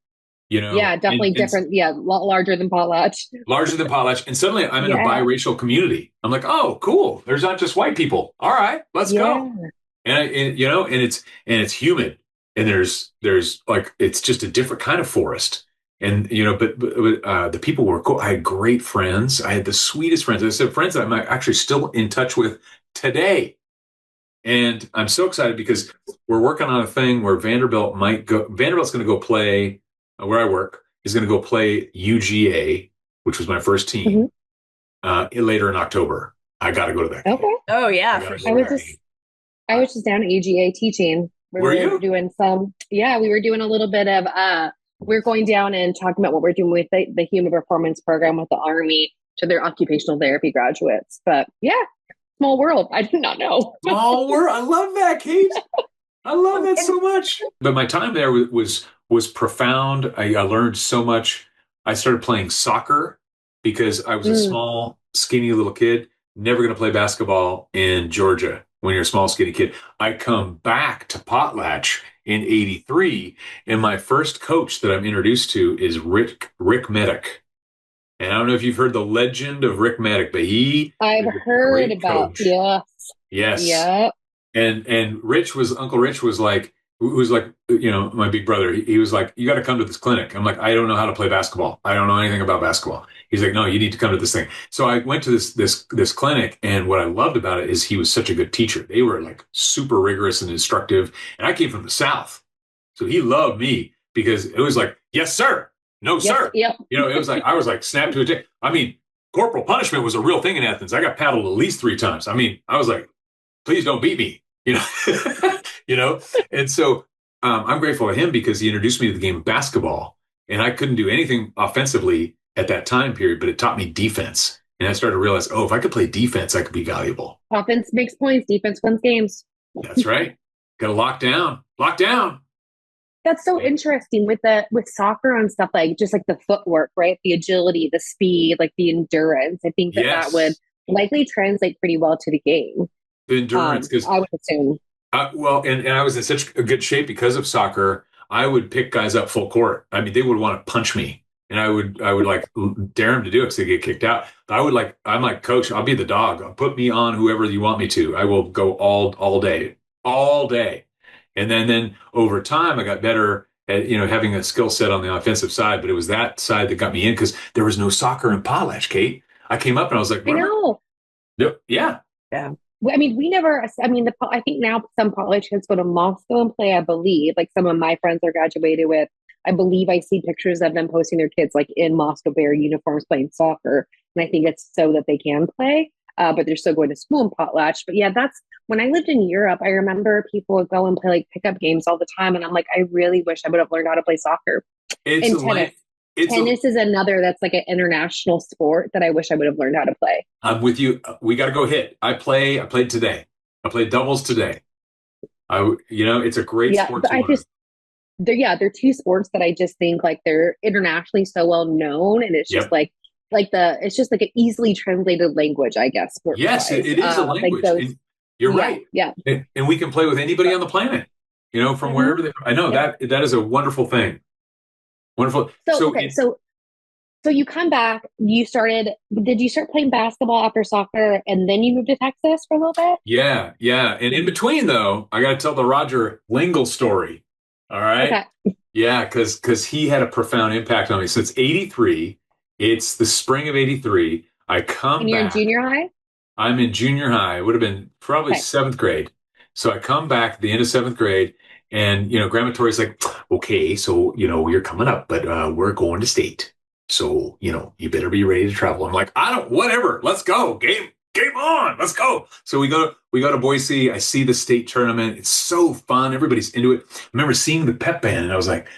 S2: Yeah, definitely different. Yeah, larger than Potlatch.
S3: Larger than Potlatch. And suddenly I'm in a biracial community. I'm like, oh, cool. There's not just white people. All right, let's go. And it's humid. And there's like, it's just a different kind of forest. And, but the people were cool. I had great friends. I had the sweetest friends. I said, friends that I'm actually still in touch with today. And I'm so excited because we're working on a thing where Vanderbilt's going to go play where I work, is going to go play UGA, which was my first team, later in October. I got to go to that game.
S2: Okay.
S1: Oh, yeah.
S2: I was just down at UGA teaching. We were doing a little bit of, we're going down and talking about what we're doing with the Human Performance Program with the Army to their occupational therapy graduates. But yeah, small world. I did not know.
S3: Small world. I love that, Kate. I love that so much. But my time there was profound. I learned so much. I started playing soccer because I was a small, skinny little kid, never going to play basketball in Georgia when you're a small, skinny kid. I come back to Potlatch in 83, and my first coach that I'm introduced to is Rick Medic. And I don't know if you've heard the legend of Rick Medic, but
S2: I've heard about,
S3: yes. Yeah. And Uncle Rich was like, my big brother. He was like, you got to come to this clinic. I'm like, I don't know how to play basketball. I don't know anything about basketball. He's like, no, you need to come to this thing. So I went to this clinic, and what I loved about it is he was such a good teacher. They were like super rigorous and instructive. And I came from the South, so he loved me because it was like, yes, sir. No, sir.
S2: Yep.
S3: It was like, I was like snapped to a tick. I mean, corporal punishment was a real thing in Athens. I got paddled at least 3 times. I mean, I was like, please don't beat me, And so I'm grateful to him because he introduced me to the game of basketball, and I couldn't do anything offensively at that time period, but it taught me defense. And I started to realize, if I could play defense, I could be valuable.
S2: Offense makes points. Defense wins games.
S3: That's right. Got to lock down.
S2: That's so interesting with soccer and stuff, like just like the footwork, right? The agility, the speed, like the endurance. I think that would likely translate pretty well to the game.
S3: The endurance, because
S2: I would assume.
S3: And I was in such a good shape because of soccer. I would pick guys up full court. I mean, they would want to punch me, and I would like dare them to do it because they get kicked out. But I'm like, coach, I'll be the dog. Put me on whoever you want me to. I will go all day. And then over time, I got better at, having a skill set on the offensive side, but it was that side that got me in because there was no soccer in Potlatch, Kate. I came up and I was like,
S2: I know.
S3: Yeah.
S2: I mean, I think now some Potlatch kids go to Moscow and play, I believe. Like some of my friends are graduated with, I believe I see pictures of them posting their kids like in Moscow Bear uniforms playing soccer. And I think it's so that they can play, but they're still going to school in Potlatch. But yeah, that's when I lived in Europe. I remember people would go and play like pickup games all the time. And I'm like, I really wish I would have learned how to play soccer. Tennis is another that's like an international sport that I wish I would have learned how to play.
S3: I'm with you. We got to go hit. I played today. I played doubles today. It's a great sport to learn.
S2: They're 2 sports that I just think like they're internationally so well known, and it's just it's just like an easily translated language, I guess.
S3: Yes, it is a language. You're right.
S2: Yeah.
S3: And we can play with anybody on the planet, from wherever they are. I know that is a wonderful thing. Wonderful.
S2: So you come back, did you start playing basketball after soccer and then you moved to Texas for a little bit?
S3: Yeah. And in between though, I got to tell the Roger Lingle story. All right.
S2: Okay.
S3: Yeah. Cause he had a profound impact on me. So it's 83. It's the spring of 83. I come
S2: and you're
S3: back.
S2: In junior high?
S3: I'm in junior high. It would have been probably 7th grade. So I come back at the end of 7th grade. And, Grandma Tori's like, okay, so, you're coming up, but we're going to state. So, you better be ready to travel. I'm like, whatever, let's go. Game on, let's go. So we go to Boise. I see the state tournament. It's so fun. Everybody's into it. I remember seeing the pep band and I was like,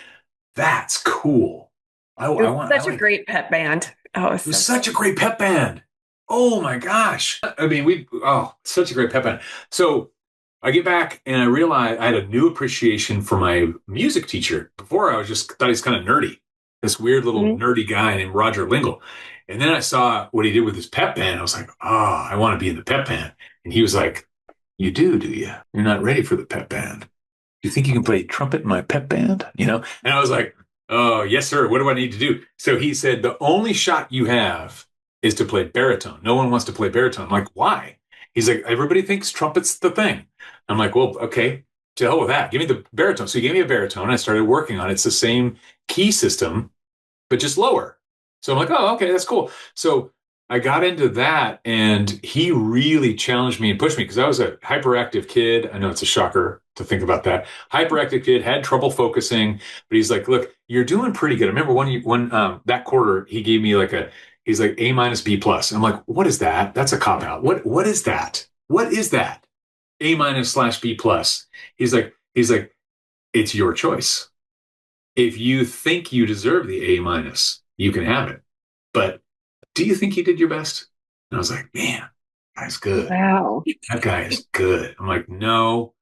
S3: that's cool.
S1: Such a great pep band. Oh,
S3: it was such a great pep band. Oh my gosh. I mean, such a great pep band. So I get back and I realize I had a new appreciation for my music teacher. Before I was just thought he's kind of nerdy, this weird little
S2: Mhm.
S3: nerdy guy named Roger Lingle. And then I saw what he did with his pep band. I was like, oh, I want to be in the pep band. And he was like, you do you? You're not ready for the pep band. You think you can play trumpet in my pep band? And I was like, oh, yes, sir. What do I need to do? So he said, the only shot you have is to play baritone. No one wants to play baritone. I'm like, why? He's like, everybody thinks trumpet's the thing. I'm like, well, okay, to hell with that. Give me the baritone. So he gave me a baritone. I started working on it. It's the same key system, but just lower. So I'm like, oh, okay, that's cool. So I got into that, and he really challenged me and pushed me because I was a hyperactive kid. I know it's a shocker to think about that. Hyperactive kid, had trouble focusing, but he's like, look, you're doing pretty good. I remember when that quarter, he gave me he's like A minus B plus. I'm like, what is that? That's a cop out. What is that? What is that? A minus slash B plus. He's like, it's your choice. If you think you deserve the A minus, you can have it. But do you think you did your best? And I was like, man, that guy's good.
S2: Wow.
S3: That guy is good. I'm like, no,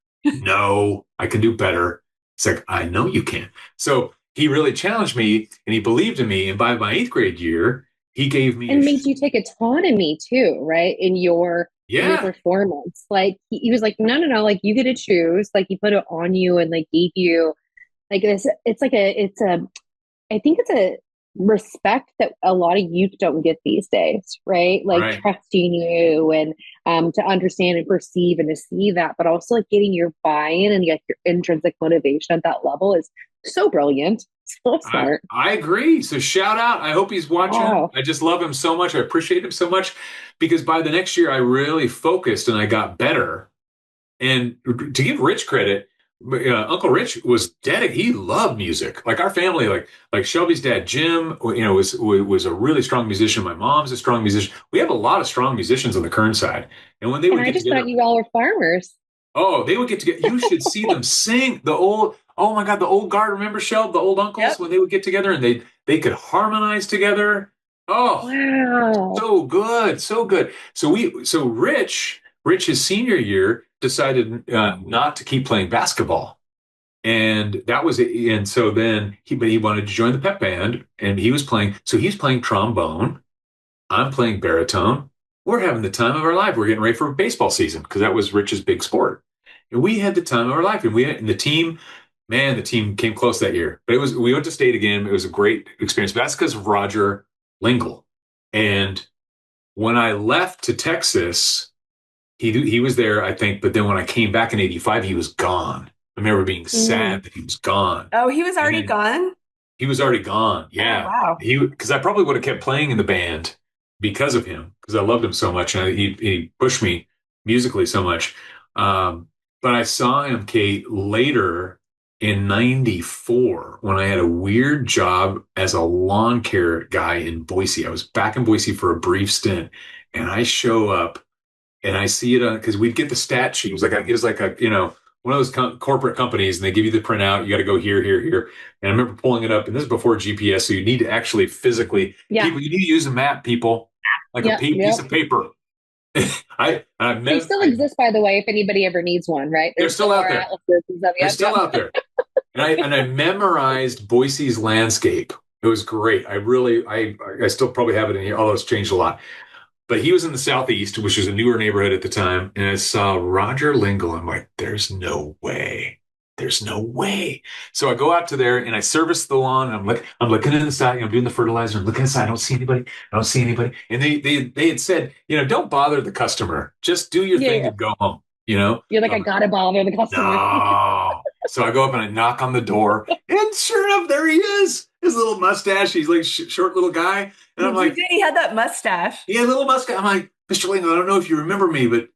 S3: I can do better. It's like, I know you can. So he really challenged me and he believed in me. And by my 8th grade year, he gave me
S2: And made you take autonomy too, right? In your
S3: yeah,
S2: performance. Like he was like, no, like you get to choose. Like he put it on you and like gave you like this. I think it's a respect that a lot of youth don't get these days, right? Like
S3: right.
S2: trusting you and to understand and perceive and to see that, but also like getting your buy-in and like your intrinsic motivation at that level is so brilliant, so smart.
S3: I agree. So shout out. I hope he's watching.
S2: Wow.
S3: I just love him so much. I appreciate him so much because by the next year, I really focused and I got better. And to give Rich credit, Uncle Rich was dedicated. He loved music. Like our family, like Shelby's dad, Jim, was a really strong musician. My mom's a strong musician. We have a lot of strong musicians on the Kern side. And when they
S2: And
S3: would
S2: I
S3: get
S2: just thought
S3: together,
S2: you all were farmers.
S3: oh, they would get together. You should see them sing the old. Oh my God, the old guard. Remember Shelby, the old uncles
S1: Yep.
S3: when they would get together and they could harmonize together. Oh,
S2: Wow.
S3: so good, so good. So Rich, his senior year decided not to keep playing basketball, and that was it. And so then but he wanted to join the pep band, and he was playing. So he's playing trombone. I'm playing baritone. We're having the time of our life. We're getting ready for baseball season because that was Rich's big sport, and we had the time of our life. And the team, man, the team came close that year. But we went to state again. It was a great experience. But that's because of Roger Lingle. And when I left to Texas, he was there, I think. But then when I came back in '85, he was gone. I remember being
S2: Mm.
S3: sad that he was gone.
S1: Oh, he was
S3: And
S1: already
S3: then
S1: gone?
S3: he was already gone.
S1: Oh,
S3: Yeah,
S1: wow.
S3: because I probably would have kept playing in the band because of him, because I loved him so much, and he pushed me musically so much. But I saw him, Kate, later in '94 when I had a weird job as a lawn care guy in Boise. I was back in Boise for a brief stint, and I show up and I see it on because we'd get the stat sheet. It was like a one of those corporate companies, and they give you the printout. You got to go here, here, here. And I remember pulling it up, and this is before GPS, so you need to actually physically
S2: Yeah.
S3: people. You need to use a map, people, like a
S2: Yep.
S3: piece
S2: Yep.
S3: of paper.
S2: They still exist, by the way, if anybody ever needs one, right?
S3: They're
S2: There's
S3: still out there.
S2: atlases and stuff.
S3: They're
S2: Yep,
S3: still
S2: yep.
S3: out there. And I memorized Boise's landscape. It was great. I still probably have it in here, although it's changed a lot. But he was in the Southeast, which was a newer neighborhood at the time. And I saw Roger Lingle. I'm like, there's no way. There's no way. So I go out to there and I service the lawn. And I'm looking inside, doing the fertilizer and looking inside. I don't see anybody. I don't see anybody. And they had said, don't bother the customer. Just do your
S2: Yeah,
S3: thing
S2: yeah.
S3: and go home,
S2: You're like,
S3: So
S2: I
S3: I'm like,
S2: gotta bother the customer.
S3: no. So I go up and I knock on the door, and sure enough, there he is. His little mustache. He's like short little guy, and I'm
S1: You
S3: like,
S1: did. He had that mustache.
S3: yeah, little mustache. I'm like, Mr. Lingo, I don't know if you remember me, but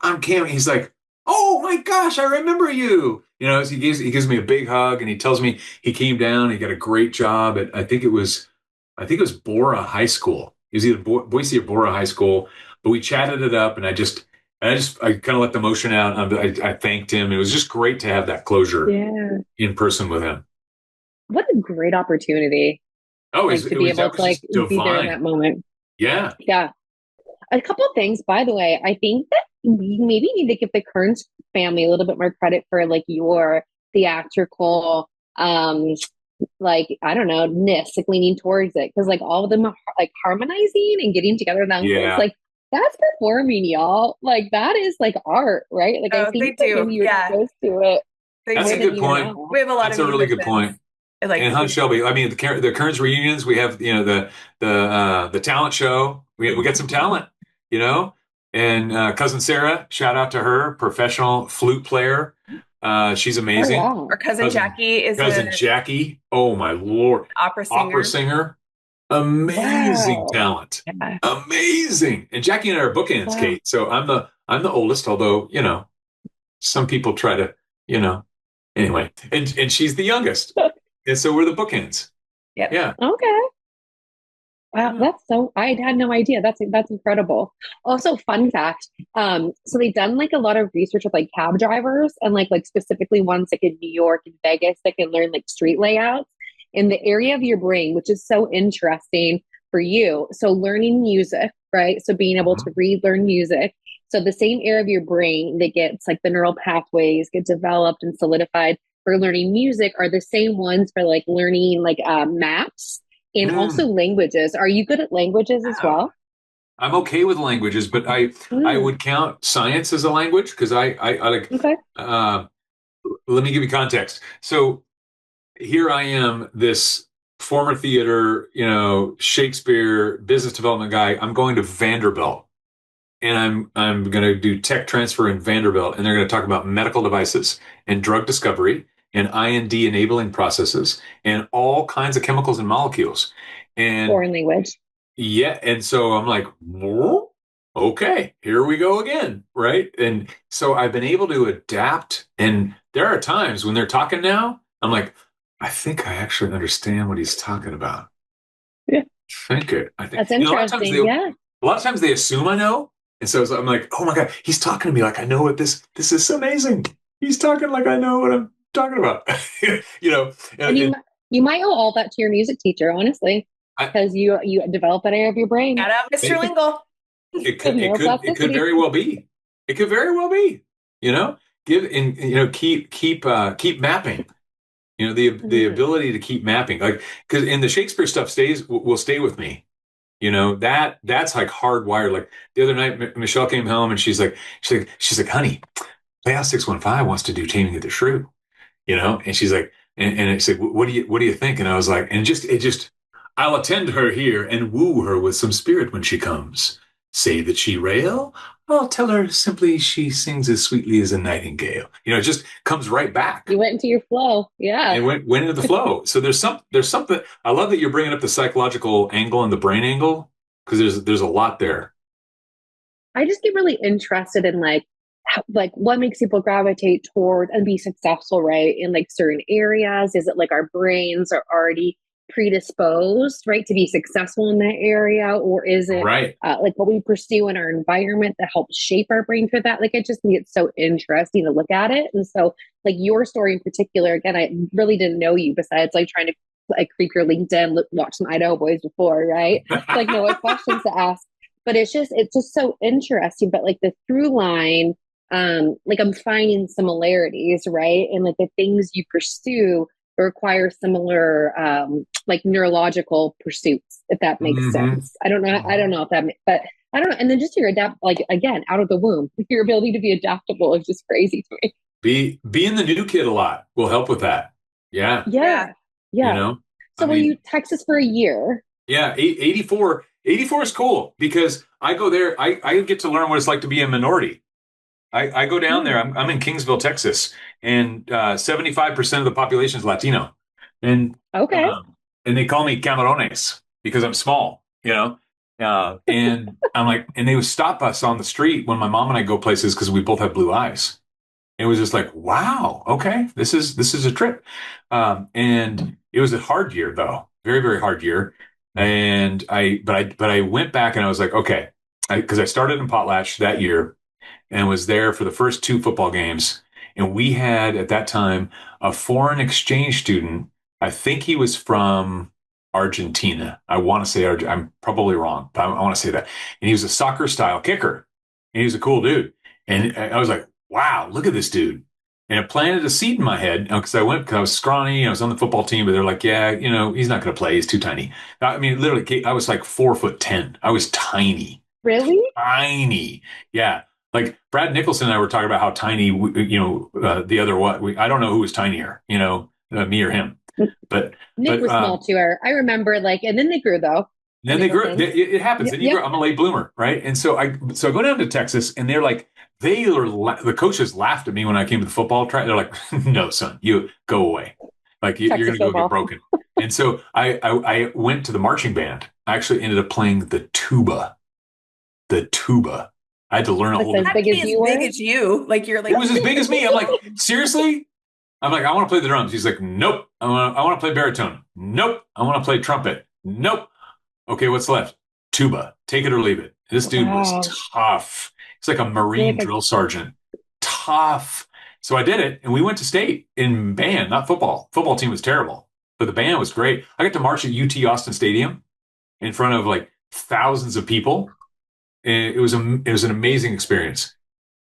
S3: I'm Cam. He's like, oh my gosh, I remember you. So he gives me a big hug, and he tells me he came down. He got a great job at I think it was Bora High School. He was either Boise or Bora High School, but we chatted it up, and I kind of let the emotion out. I thanked him. It was just great to have that closure
S2: Yeah.
S3: in person with him.
S2: What a great opportunity.
S3: Oh,
S2: Like to be able
S3: that
S2: to
S3: was
S2: like
S3: just
S2: be there in
S3: divine.
S2: that moment.
S3: Yeah.
S2: Yeah. a couple of things, by the way. I think that we maybe need to give the Kearns family a little bit more credit for like your theatrical, like I don't know, ness, like leaning towards it because like all of them are like harmonizing and getting together. The uncles,
S3: Yeah.
S2: like that's performing, y'all. Like that is like art, right? Like I
S1: Oh, they
S2: think that
S1: do.
S2: maybe you're
S1: Yeah,
S2: exposed to it
S1: they
S3: That's
S2: more
S3: a
S1: do.
S2: than
S3: good
S2: even
S3: point.
S2: now.
S1: We have a lot
S3: That's
S1: of
S3: a really good
S1: musicians.
S3: point.
S1: Like,
S3: And Hunt Shelby, I mean, the Kearns reunions, we have, the talent show. We get some talent, you know, and cousin Sarah, shout out to her, professional flute player. She's
S2: Oh
S3: amazing.
S1: our
S2: wow.
S1: cousin
S3: Cousin
S1: Jackie is
S3: cousin
S1: a
S3: Jackie, oh my Lord,
S1: opera
S3: opera
S1: singer.
S3: singer, amazing
S2: Wow.
S3: talent,
S1: Yeah.
S3: amazing. And Jackie and I are bookends,
S2: Wow.
S3: Kate. So I'm the oldest, although some people try to, you know, anyway, and she's the youngest, and so we're the bookends.
S1: Yep.
S3: Yeah.
S2: Okay. Wow,
S3: Yeah.
S2: that's so I had no idea. That's incredible. Also, fun fact, so they've done like a lot of research with like cab drivers and like specifically ones like in New York and Vegas that can learn like street layouts in the area of your brain, which is so interesting for you. So learning music, right? So being able to
S3: Mhm.
S2: relearn music. So the same area of your brain that gets like the neural pathways get developed and solidified for learning music are the same ones for like learning like maps and also
S3: Mm.
S2: languages. Are you good at languages as
S3: Wow.
S2: well?
S3: I'm okay with languages, but I
S2: Mm,
S3: would count science as a language because I like.
S2: okay.
S3: Uh, Let me give you context. So here I am, this former theater, Shakespeare business development guy. I'm going to Vanderbilt, and I'm going to do tech transfer in Vanderbilt, and they're going to talk about medical devices and drug discovery and IND enabling processes and all kinds of chemicals and molecules. And
S2: Foreign language.
S3: yeah, and so I'm like, "Whoa, okay, here we go again, right?" And so I've been able to adapt. And there are times when they're talking now, I'm like, I think I actually understand what he's talking about.
S2: Yeah.
S3: I think
S2: That's interesting. Yeah.
S3: a lot of times they assume I know, and so I'm like, oh my God, he's talking to me like I know what this is so amazing. He's talking like I know what I'm talking about, you know.
S2: And
S3: And
S2: you might owe all that to your music teacher, honestly,
S3: I,
S2: because you develop that area of your brain.
S1: Shout out Mr.
S3: maybe.
S1: Lingle.
S3: It could
S2: Neuroplasticity.
S3: very well be. It could very well be. You know, give and keep mapping. The
S2: Mhm.
S3: ability to keep mapping, like because in the Shakespeare stuff will stay with me. That's like hardwired. Like the other night, Michelle came home and she's like, honey, Playoff 615 wants to do Taming of the Shrew. And she's like, and it's like, what do you think? And I was like, and it just, I'll attend her here and woo her with some spirit when she comes. Say that she rail. I'll tell her simply she sings as sweetly as a nightingale. It just comes right back
S2: You went into your flow. Yeah.
S3: and went into the flow. So there's something. I love that you're bringing up the psychological angle and the brain angle because there's a lot there.
S2: I just get really interested in like what makes people gravitate toward and be successful, right? In like certain areas. Is it like our brains are already predisposed, right, to be successful in that area? Or is it
S3: Right.
S2: like what we pursue in our environment that helps shape our brain for that? Like, I just think it's so interesting to look at it. And so, like, your story in particular, again, I really didn't know you besides like trying to like creep your LinkedIn, watch some Idaho Boys before, right? Like, know what questions to ask. But it's just so interesting. But like the through line, like I'm finding similarities, right? And like the things you pursue require similar like neurological pursuits, if that makes
S3: Hmm.
S2: sense. I don't know if that but I don't know. And then just your adapt, like again, out of the womb, your ability to be adaptable is just crazy to me.
S3: Being the new kid a lot will help with that. Yeah.
S2: Yeah.
S1: Yeah.
S3: You
S2: Yeah.
S3: know, I
S2: So were you
S3: mean,
S2: Texas for a year?
S3: yeah, 84 is cool because I go there. I get to learn what it's like to be a minority. I go down there.
S2: Hmm.
S3: I'm in Kingsville, Texas, and 75% of the population is Latino, and
S2: Okay.
S3: and they call me Camarones because I'm small. And I'm like, and they would stop us on the street when my mom and I go places because we both have blue eyes. It was just like, wow, okay, this is a trip. And it was a hard year though, very, very hard year. And but I went back and I was like, okay, because I started in Potlatch that year and was there for the first two football games. And we had at that time a foreign exchange student. I think he was from Argentina. I want to say I'm probably wrong, but I want to say that. And he was a soccer style kicker, and he was a cool dude. And I was like, wow, look at this dude. And it planted a seed in my head because I was scrawny. I was on the football team, but they're like, yeah, he's not going to play. He's too tiny. I mean, literally, I was like 4'10". I was tiny.
S2: Really?
S3: Tiny. Yeah. Like Brad Nicholson and I were talking about how tiny, the other I don't know who was tinier, me or him. But
S2: Nick was small too. I remember and then they grew though.
S3: Then they grew. It happens. Then you grow. I'm a late bloomer, right? And so I go down to Texas, and they're like, the coaches laughed at me when I came to the football track. They're like, "No, son, you go away. Like you're going to go get broken." And so I went to the marching band. I actually ended up playing the tuba. The tuba. I had to learn a whole.
S1: As big as you. Like you're like.
S3: It was as big as me. I'm like, seriously. I'm like, I want to play the drums. He's like, nope. I want to play baritone. Nope. I want to play trumpet. Nope. Okay, what's left? Tuba. Take it or leave it. This dude was tough. He's like a Marine drill sergeant. Tough. So I did it, and we went to state in band, not football. Football team was terrible, but the band was great. I got to march at UT Austin Stadium in front of like thousands of people. And it was an amazing experience.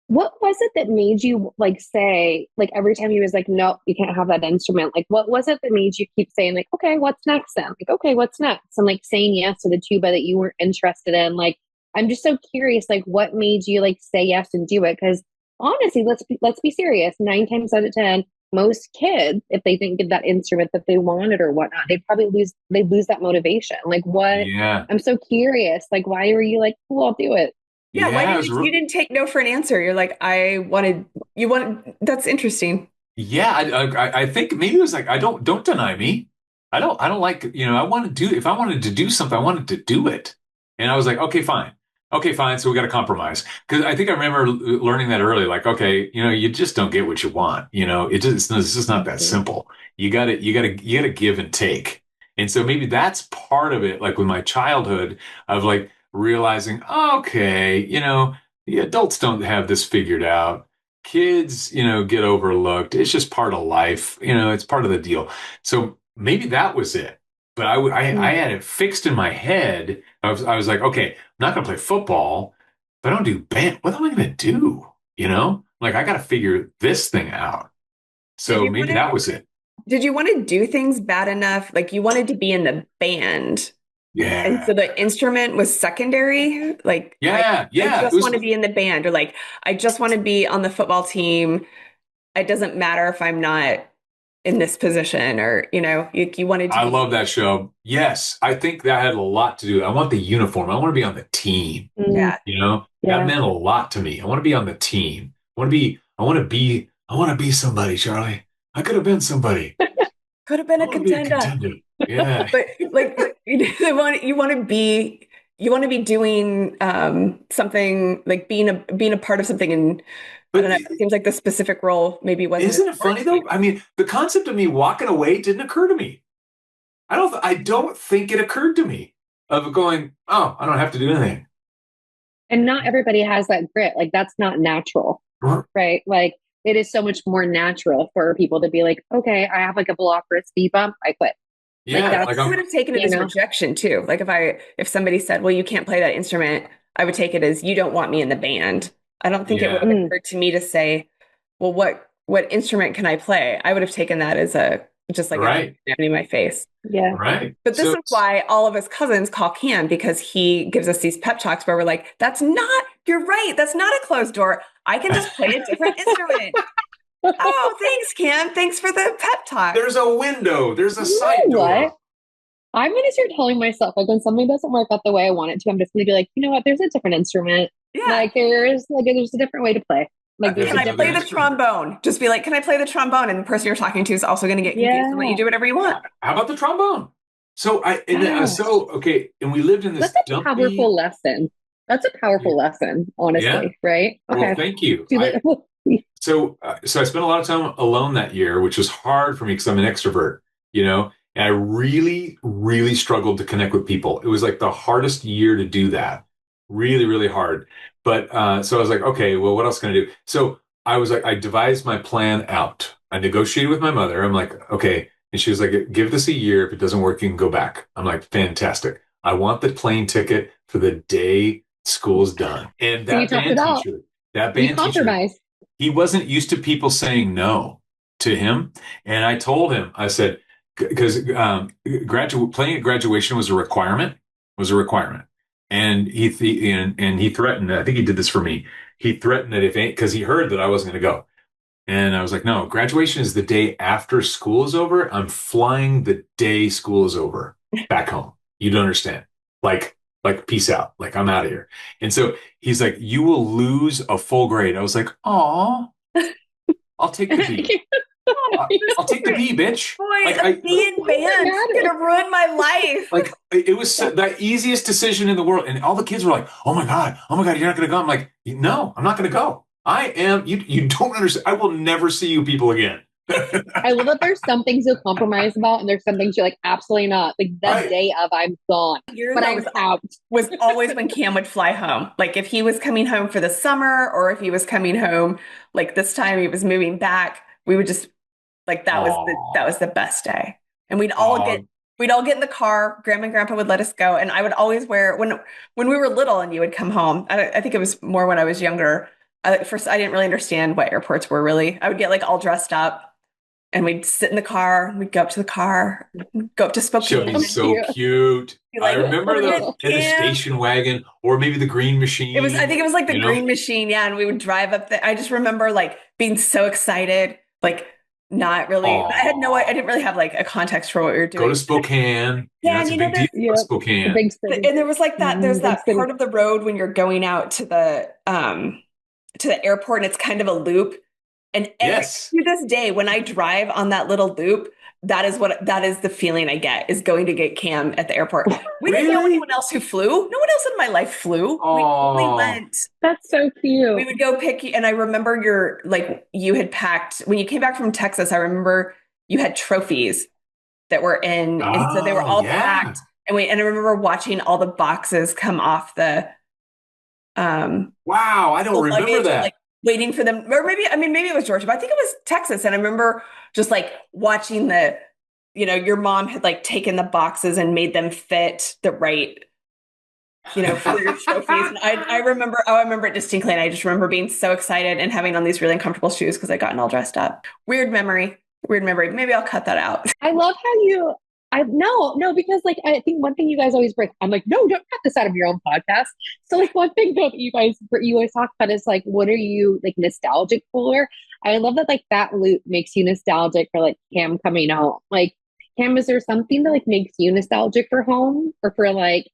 S2: What was it that made you say every time he was like, nope, you can't have that instrument? Like, what was it that made you keep saying like, okay, what's next then? Like, okay, what's next? And like saying yes to the tuba that you weren't interested in. Like, I'm just so curious, like what made you say yes and do it? Because honestly, let's be serious. 9 times out of 10, most kids, if they didn't get that instrument that they wanted or whatnot, they'd lose that motivation. Like what?
S3: Yeah.
S2: I'm so curious. Like, why were you like, well, I'll do it?
S1: Yeah, why you didn't take no for an answer? You're like, that's interesting.
S3: Yeah, I think maybe it was like, don't deny me. I don't like, if I wanted to do something, I wanted to do it. And I was like, okay, fine. So we got to compromise. Because I think I remember learning that early, like, okay, you just don't get what you want. It's just not that simple. You gotta give and take. And so maybe that's part of it. Like with my childhood of like, realizing, okay, the adults don't have this figured out. Kids, get overlooked. It's just part of life. It's part of the deal. So maybe that was it. But I had it fixed in my head. I was like, okay, I'm not going to play football, but I don't do band. What am I going to do? Like I got to figure this thing out. So maybe that was it.
S1: Did you want to do things bad enough? Like you wanted to be in the band?
S3: Yeah.
S1: And so the instrument was secondary. Like,
S3: I
S1: just want to be in the band, or like, I just want to be on the football team. It doesn't matter if I'm not in this position, or, you wanted to.
S3: I love that show. Yes. I think that had a lot to do. I want the uniform. I want to be on the team.
S1: Yeah.
S3: That meant a lot to me. I want to be on the team. I want to be somebody, Charlie. I could have been somebody.
S1: Could have been a contender.
S3: Yeah.
S1: But like you want to be doing something, like being a part of something, and I don't know, it seems like the specific role maybe wasn't.
S3: Isn't it funny though? I mean, the concept of me walking away didn't occur to me. I don't think it occurred to me of going, oh, I don't have to do anything.
S2: And not everybody has that grit. Like that's not natural, right? Like it is so much more natural for people to be like, okay, I have like a block or a speed bump, I quit.
S3: Yeah,
S1: I would have taken it as rejection too. Like if somebody said, well, you can't play that instrument, I would take it as you don't want me in the band. I don't think it would have occurred to me to say, well, what instrument can I play? I would have taken that as just like in my face.
S2: Yeah.
S3: Right.
S1: But this is why all of his cousins call Cam, because he gives us these pep talks where we're like, you're right. That's not a closed door. I can just play a different instrument. Oh, thanks, Cam. Thanks for the pep talk.
S3: There's a window. There's a side door.
S2: What? I'm going to start telling myself, like, when something doesn't work out the way I want it to, I'm just going to be like, you know what? There's a different instrument.
S1: Yeah.
S2: Like, there's a different way to play. Like,
S1: can I play the trombone? Just be like, can I play the trombone? And the person you're talking to is also going to get confused and let you do whatever you want.
S3: How about the trombone? So okay. And we lived in this.
S2: That's a powerful lesson. That's a powerful lesson, honestly. Right? Okay.
S3: Well, thank you. So I spent a lot of time alone that year, which was hard for me because I'm an extrovert, and I really, really struggled to connect with people. It was like the hardest year to do that. Really, really hard. But so I was like, okay, well, what else can I do? So I was like, I devised my plan out. I negotiated with my mother. I'm like, okay, And she was like, give this a year. If it doesn't work, you can go back. I'm like, fantastic. I want the plane ticket for the day school's done. And
S2: So you talked it out.
S3: that
S2: You
S3: band teacher,
S2: compromised.
S3: he wasn't used to people saying no to him. And I told him, I said, because playing at graduation was a requirement, And and he threatened, I think he did this for me. He threatened that because he heard that I wasn't going to go. And I was like, no, graduation is the day after school is over. I'm flying the day school is over back home. You don't understand. Peace out. Like, I'm out of here. And so he's like, you will lose a full grade. I was like, oh, I'll take the B. I'll take the B, bitch.
S1: Boy, a B in band is gonna ruin my life.
S3: Like, it was the easiest decision in the world. And all the kids were like, oh my God, you're not going to go. I'm like, no, I'm not going to go. I am, you don't understand. I will never see you people again.
S2: I love that there's some things you'll compromise about, and there's some things you're like, absolutely not. Like the day of, I'm gone, but I was out.
S1: Was always when Cam would fly home. Like if he was coming home for the summer, or if he was coming home, like this time he was moving back, we would just like that was the best day, and we'd all get in the car. Grandma and Grandpa would let us go, and I would always wear when we were little, and you would come home. I think it was more when I was younger. First, I didn't really understand what airports were really. I would get like all dressed up, and we'd sit in the car. We'd go up to the car, go up to Spokane.
S3: Shelby's so cute. Like, I remember in the station wagon, or maybe the green machine.
S1: I think it was like the green machine. Yeah. And we would drive up there. I just remember like being so excited, like not really, I didn't really have like a context for what we were doing.
S3: Go to Spokane.
S1: Yeah.
S3: It's a big deal. Spokane.
S1: And there was like that, there's that part of the road when you're going out to the airport, and it's kind of a loop. And to this day, when I drive on that little loop, that is the feeling I get, is going to get Cam at the airport. We didn't know anyone else who flew. No one else in my life flew. We only went.
S2: That's so cute.
S1: We would go pick you. And I remember you had packed, when you came back from Texas, I remember you had trophies that were in, and so they were all packed. And I remember watching all the boxes come off the,
S3: wow, I don't remember that.
S1: Like, waiting for them, or maybe it was Georgia, but I think it was Texas. And I remember just like watching your mom had like taken the boxes and made them fit the right, for your trophies. And I remember it distinctly. And I just remember being so excited and having on these really uncomfortable shoes because I'd gotten all dressed up. Weird memory. Maybe I'll cut that out.
S2: I love how no, because like, I think one thing you guys always bring, I'm like, no, don't cut this out of your own podcast. So like one thing that you always talk about is like, what are you like nostalgic for? I love that like that loop makes you nostalgic for like Cam coming home. Like, Cam, is there something that like makes you nostalgic for home, or for like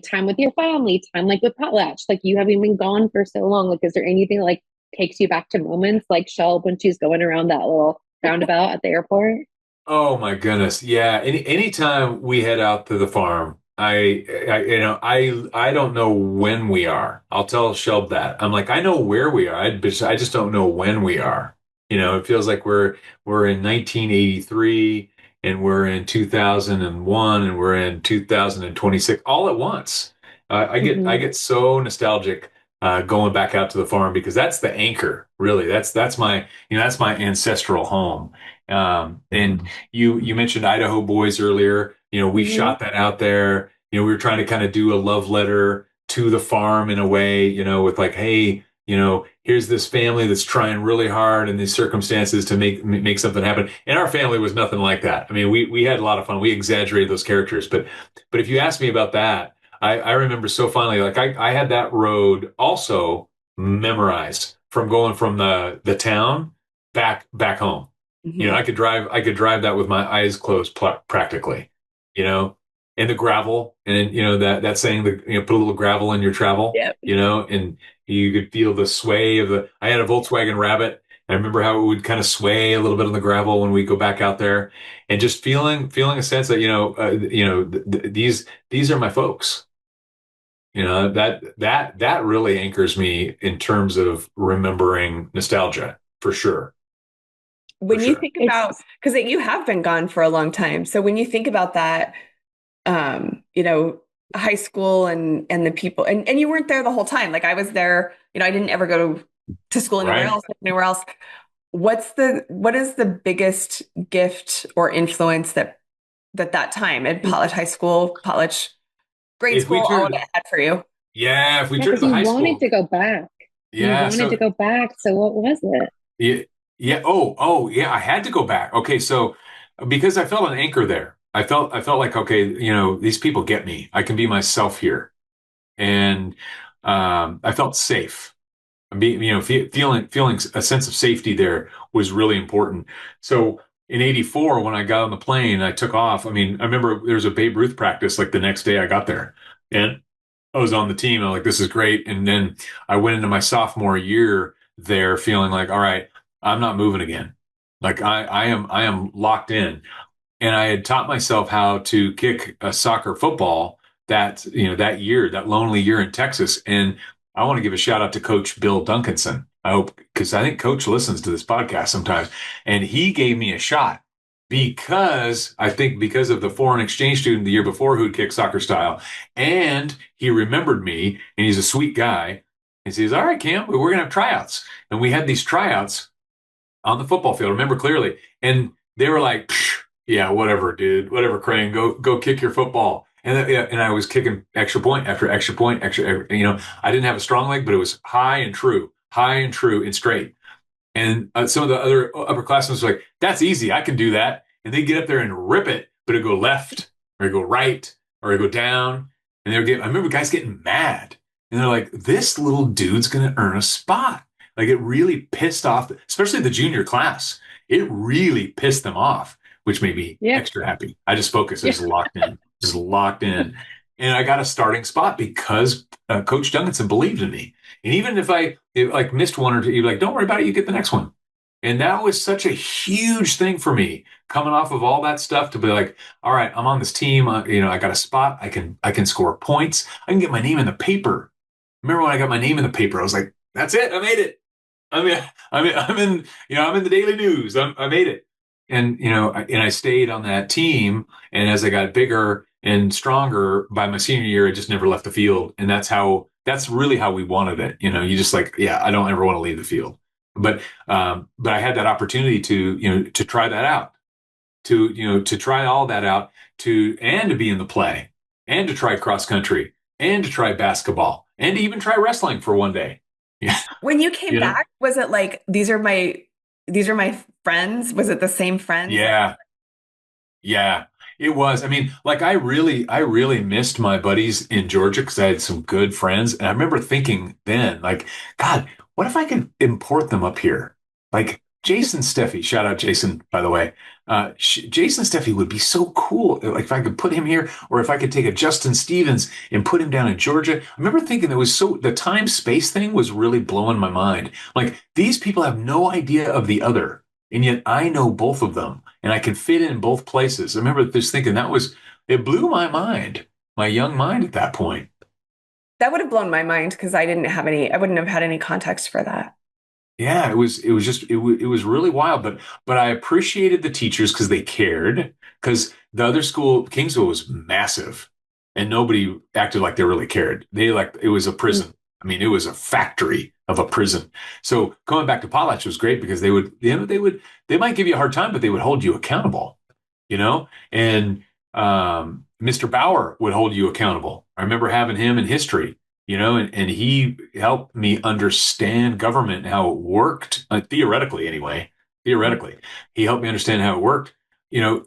S2: time with your family, time like with Potlatch? Like, you having been gone for so long, like is there anything that, like takes you back to moments like Shelb when she's going around that little roundabout at the airport?
S3: Oh my goodness. Yeah. Anytime we head out to the farm, I don't know when we are. I'll tell Shelb that. I'm like, I know where we are. I just don't know when we are. It feels like we're in 1983, and we're in 2001, and we're in 2026 all at once. I get so nostalgic going back out to the farm, because that's the anchor, really. That's my ancestral home. And you mentioned Idaho Boys earlier. We shot that out there. We were trying to kind of do a love letter to the farm in a way, with like, hey, here's this family that's trying really hard in these circumstances to make something happen. And our family was nothing like that. I mean, we had a lot of fun. We exaggerated those characters, but if you ask me about that, I remember so fondly, like I had that road also memorized from going from the town back home. I could drive that with my eyes closed practically, and the gravel, and that saying that, put a little gravel in your travel,
S1: yep.
S3: And you could feel the sway I had a Volkswagen Rabbit. I remember how it would kind of sway a little bit on the gravel when we go back out there, and just feeling a sense that, these are my folks. That really anchors me in terms of remembering nostalgia, for sure.
S1: When you think about, because you have been gone for a long time. So when you think about that, high school and the people, and you weren't there the whole time. Like I was there, I didn't ever go to school anywhere else. what is the biggest gift or influence that time at Potlatch High School, Potlatch grade
S3: If we
S1: school, all of it
S3: turn,
S1: had for you?
S3: yeah, if we
S2: Yeah,
S3: turn to
S2: because
S3: the
S2: you
S3: high
S2: wanted
S3: school,
S2: to go back. You
S3: yeah.
S2: wanted to
S3: So
S2: go back. So what was it?
S3: yeah, yeah. Oh, yeah. I had to go back. Okay, so because I felt an anchor there, I felt like, okay, these people get me. I can be myself here, and I felt safe. Feeling a sense of safety there was really important. So in '84, when I got on the plane, I took off. I mean, I remember there was a Babe Ruth practice like the next day I got there, and I was on the team. I'm like, this is great. And then I went into my sophomore year there feeling like, all right, I'm not moving again. Like I am locked in. And I had taught myself how to kick a soccer football that year, that lonely year in Texas. And I want to give a shout out to Coach Bill Duncanson. I hope, because I think Coach listens to this podcast sometimes, and he gave me a shot because of the foreign exchange student the year before who'd kicked soccer style, and he remembered me, and he's a sweet guy. He says, "All right, Cam, we're gonna have tryouts," and we had these tryouts on the football field. I remember clearly, and they were like, "Yeah, whatever, dude. Whatever, Crane. Go kick your football." And I was kicking extra point after extra point, I didn't have a strong leg, but it was high and true and straight. And some of the other upperclassmen were like, "That's easy. I can do that." And they get up there and rip it, but it go left or it go right or it go down. And I remember guys getting mad, and they're like, "This little dude's going to earn a spot." Like it really pissed off, especially the junior class. It really pissed them off, which made me
S2: Yeah.
S3: extra happy. I just focused, I
S2: Yeah.
S3: was just locked in. And I got a starting spot because Coach Duncanson believed in me. And even if I like missed one or two, you're like, "Don't worry about it, you get the next one." And that was such a huge thing for me coming off of all that stuff to be like, all right, I'm on this team. I got a spot. I can score points. I can get my name in the paper. Remember when I got my name in the paper, I was like, that's it. I made it. I'm in the Daily News. I made it. And I stayed on that team. And as I got bigger and stronger by my senior year, I just never left the field. And that's really how we wanted it. You just like, yeah, I don't ever want to leave the field. But I had that opportunity to try that out, to try all that out, and to be in the play, and to try cross country, and to try basketball, and to even try wrestling for one day. Yeah.
S1: When you came
S3: You know?
S1: back, was it like these are my friends? Was it the same friends?
S3: Yeah. Yeah, it was. I mean, like I really missed my buddies in Georgia because I had some good friends. And I remember thinking then, like, God, what if I could import them up here? Like Jason Steffi, shout out Jason, by the way. Jason Steffi would be so cool. Like if I could put him here, or if I could take a Justin Stevens and put him down in Georgia. I remember thinking the time space thing was really blowing my mind. Like these people have no idea of the other. And yet I know both of them and I can fit in both places. I remember just thinking it blew my mind, my young mind at that point.
S1: That would have blown my mind because I wouldn't have had any context for that.
S3: Yeah, it was really wild, but I appreciated the teachers because they cared, because the other school, Kingsville, was massive and nobody acted like they really cared. It was a prison. I mean, it was a factory of a prison. So going back to Potlatch was great because they might give you a hard time, but they would hold you accountable, and Mr. Bauer would hold you accountable. I remember having him in history, and he helped me understand government and how it worked, theoretically anyway. Theoretically, he helped me understand how it worked. And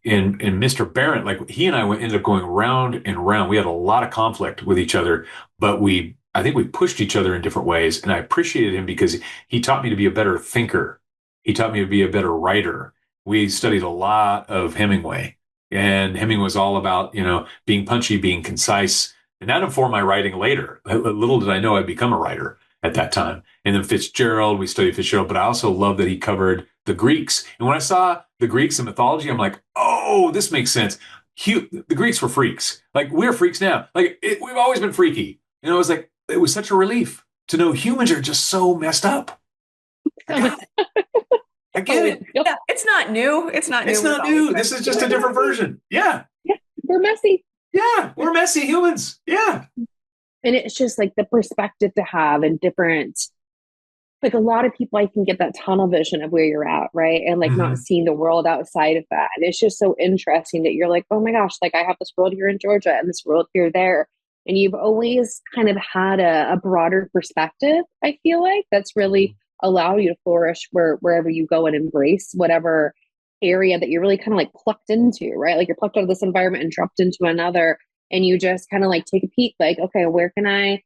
S3: Mr. Barrett, like he and I ended up going round and round. We had a lot of conflict with each other, but I think we pushed each other in different ways. And I appreciated him because he taught me to be a better thinker. He taught me to be a better writer. We studied a lot of Hemingway, and Hemingway was all about, being punchy, being concise, and that informed my writing later. Little did I know I'd become a writer at that time. And then Fitzgerald, we studied Fitzgerald, but I also love that he covered the Greeks. And when I saw the Greeks in mythology, I'm like, oh, this makes sense. The Greeks were freaks. Like we're freaks now. Like we've always been freaky. And it was such a relief to know humans are just so messed up. I get it.
S1: Yeah, it's not new. It's not new.
S3: It's not new. This is just a different version. Yeah.
S2: Yeah, we're messy.
S3: Yeah, we're messy humans. Yeah.
S2: And it's just like the perspective to have and different like a lot of people, I think, get that tunnel vision of where you're at, right? And like not
S3: Mhm.
S2: seeing the world outside of that. And it's just so interesting that you're like, oh my gosh, like I have this world here in Georgia and this world here there. And you've always kind of had a broader perspective, I feel like, that's really allowed you to flourish wherever you go and embrace whatever area that you're really kind of like plucked into, right? Like you're plucked out of this environment and dropped into another. And you just kind of like take a peek, like, okay, where can I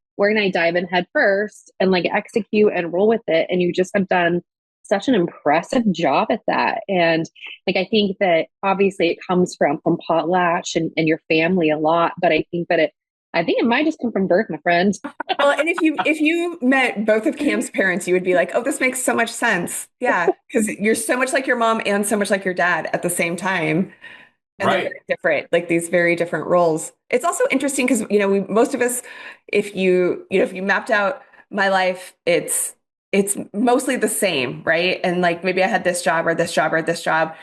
S2: dive in head first and like execute and roll with it? And you just have done such an impressive job at that. And like, I think that obviously it comes from Potlatch and your family a lot, but I think it might just come from birth, my friend.
S1: Well, and if you met both of Cam's parents, you would be like, "Oh, this makes so much sense." Yeah, because you're so much like your mom and so much like your dad at the same time, and they're
S3: Right.
S1: very different, like these very different roles. It's also interesting because we most of us, if you mapped out my life, it's mostly the same, right? And like maybe I had this job or this job or this job.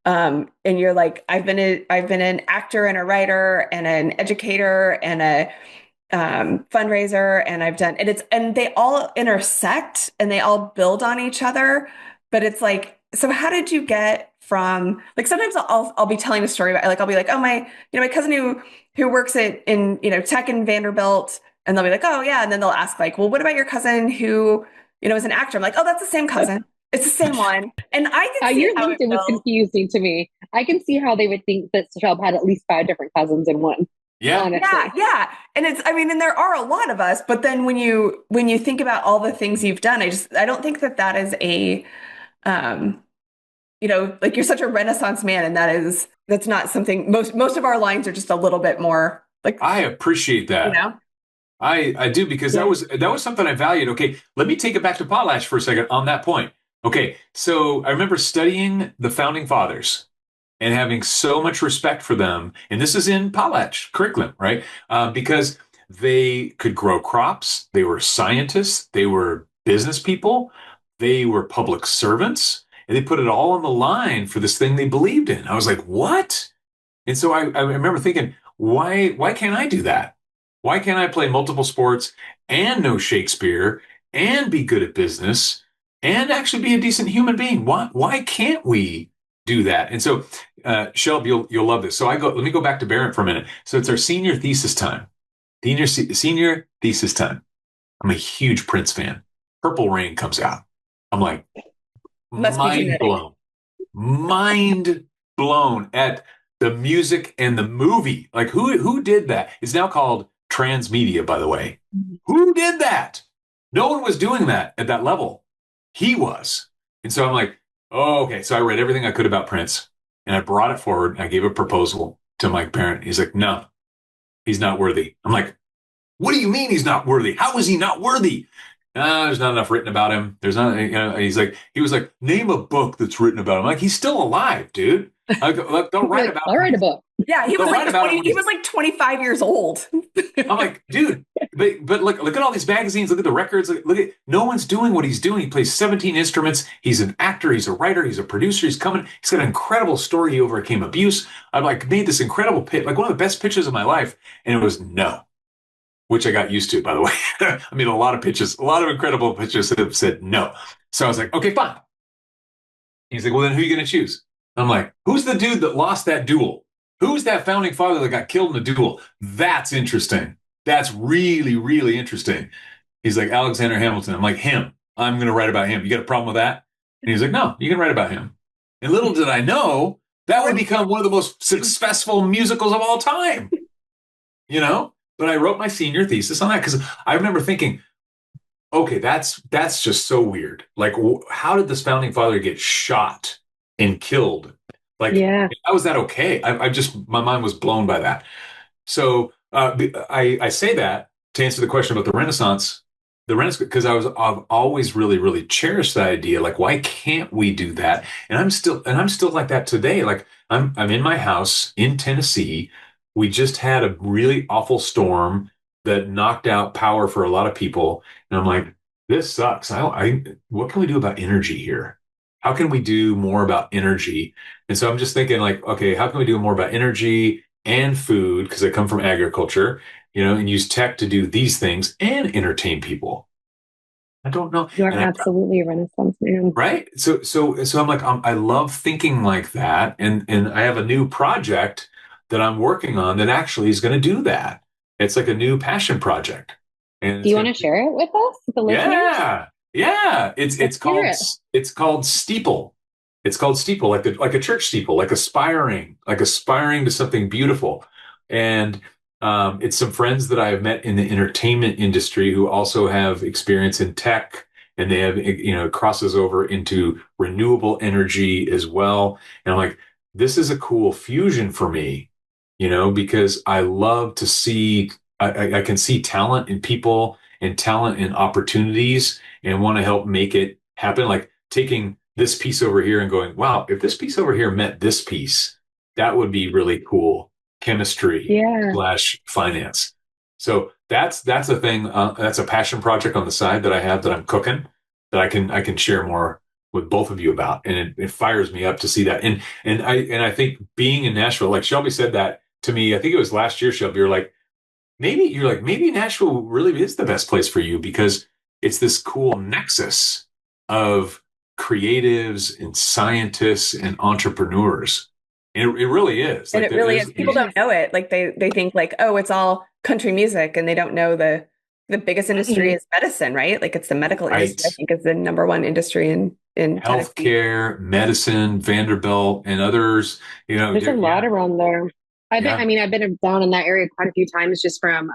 S1: And you're like, I've been an actor and a writer and an educator and a fundraiser, and and they all intersect and they all build on each other. But it's like, so how did you get from like sometimes I'll be telling a story about like I'll be like, oh my cousin who works in tech in Vanderbilt, and they'll be like, oh yeah, and then they'll ask like, well, what about your cousin who is an actor? I'm like, oh, that's the same cousin. It's the same one. And I can see
S2: Your
S1: how it
S2: LinkedIn was
S1: builds.
S2: confusing to me. I can see how they would think that Shelb had at least five different cousins in one,
S3: Yeah.
S1: Yeah,
S2: honestly.
S1: yeah. And and there are a lot of us, but then when you think about all the things you've done, I don't think that is um, like you're such a Renaissance man, and that's not something most of our lines are just a little bit more like,
S3: I appreciate
S1: you
S3: that.
S1: know.
S3: I do because
S2: Yeah.
S3: that was something I valued. Okay, let me take it back to Potlatch for a second on that point. Okay, so I remember studying the founding fathers and having so much respect for them, and this is in Potlatch curriculum, right? Because they could grow crops, they were scientists, they were business people, they were public servants, and they put it all on the line for this thing they believed in. I was like, what? And so I remember thinking, why can't I do that? Why can't I play multiple sports and know Shakespeare and be good at business and actually be a decent human being? Why can't we do that? And so, Shelby, you'll love this. So let me go back to Barrett for a minute. So it's our senior thesis time. Senior thesis time. I'm a huge Prince fan. Purple Rain comes out. I'm like,
S1: Must be
S3: mind
S1: genetic.
S3: blown, mind blown at the music and the movie. Like who did that? It's now called transmedia, by the way. Who did that? No one was doing that at that level. He was. And so I'm like, oh, okay. So I read everything I could about Prince and I brought it forward. I gave a proposal to my parent. He's like, no, he's not worthy. I'm like, what do you mean he's not worthy? How is he not worthy? There's not enough written about him. There's not, he was like, name a book that's written about him. I'm like, he's still alive, dude. I go, like, they'll write
S2: Like,
S3: about
S2: I'll
S3: him.
S2: write a book.
S1: Yeah, he was
S3: They'll
S1: like
S3: write about him
S1: 20,
S3: when
S1: he
S3: he's,
S1: was like 25 years old.
S3: I'm like, dude, but look at all these magazines. Look at the records. Look at, no one's doing what he's doing. He plays 17 instruments. He's an actor. He's a writer. He's a producer. He's got an incredible story. He overcame abuse. I've like made this incredible pitch, like one of the best pitches of my life. And it was no. Which I got used to, by the way. I mean, a lot of incredible pitches that have said no. So I was like, okay, fine. He's like, well, then who are you going to choose? I'm like, who's the dude that lost that duel? Who's that founding father that got killed in the duel? That's interesting. That's really, really interesting. He's like, Alexander Hamilton. I'm like, him. I'm going to write about him. You got a problem with that? And he's like, no, you can write about him. And little did I know that would become one of the most successful musicals of all time, you know? But I wrote my senior thesis on that because I remember thinking, okay, that's just so weird. Like, how did this founding father get shot and killed? Like,
S2: Yeah.
S3: how was that okay? My mind was blown by that. So I say that to answer the question about the Renaissance, because I've always really, really cherished that idea. Like, why can't we do that? And I'm still like that today. Like, I'm in my house in Tennessee. We just had a really awful storm that knocked out power for a lot of people. And I'm like, this sucks. What can we do about energy here? How can we do more about energy? And so I'm just thinking like, okay, how can we do more about energy and food? Because I come from agriculture, and use tech to do these things and entertain people. I don't know.
S2: You are
S3: And
S2: absolutely a Renaissance man.
S3: right. So I'm like, I love thinking like that. And I have a new project that I'm working on that actually is going to do that. It's like a new passion project. And
S2: Do
S3: it's
S2: you
S3: going
S2: want
S3: to
S2: to share it with us, the listeners?
S3: yeah. Yeah.
S2: Let's hear it.
S3: It's called Steeple. It's called Steeple, like a church steeple, like aspiring to something beautiful. And it's some friends that I have met in the entertainment industry who also have experience in tech, and they have, it crosses over into renewable energy as well. And I'm like, this is a cool fusion for me, because I love to see, I can see talent in people and talent in opportunities and want to help make it happen. Like taking this piece over here and going, wow, if this piece over here met this piece, that would be really cool. Chemistry
S2: Yeah.
S3: slash finance. So that's a thing. That's a passion project on the side that I have that I'm cooking that I can share more with both of you about, and it fires me up to see that. And I think being in Nashville, like Shelby said that to me, I think it was last year. Shelby, maybe Nashville really is the best place for you because it's this cool nexus of creatives and scientists and entrepreneurs. And it really is.
S1: And
S3: Like
S1: it really is. People
S2: It
S1: don't
S2: is.
S1: know it. Like they think like, oh, it's all country music, and they don't know the biggest industry
S2: Mhm.
S1: is medicine, right? Like it's the medical
S3: right.
S1: industry, I think, is the number one industry in Tennessee.
S3: Healthcare, medicine, Vanderbilt, and others.
S2: There's a lot
S3: Yeah,
S2: around there.
S3: yeah.
S2: I've been down in that area quite a few times just from,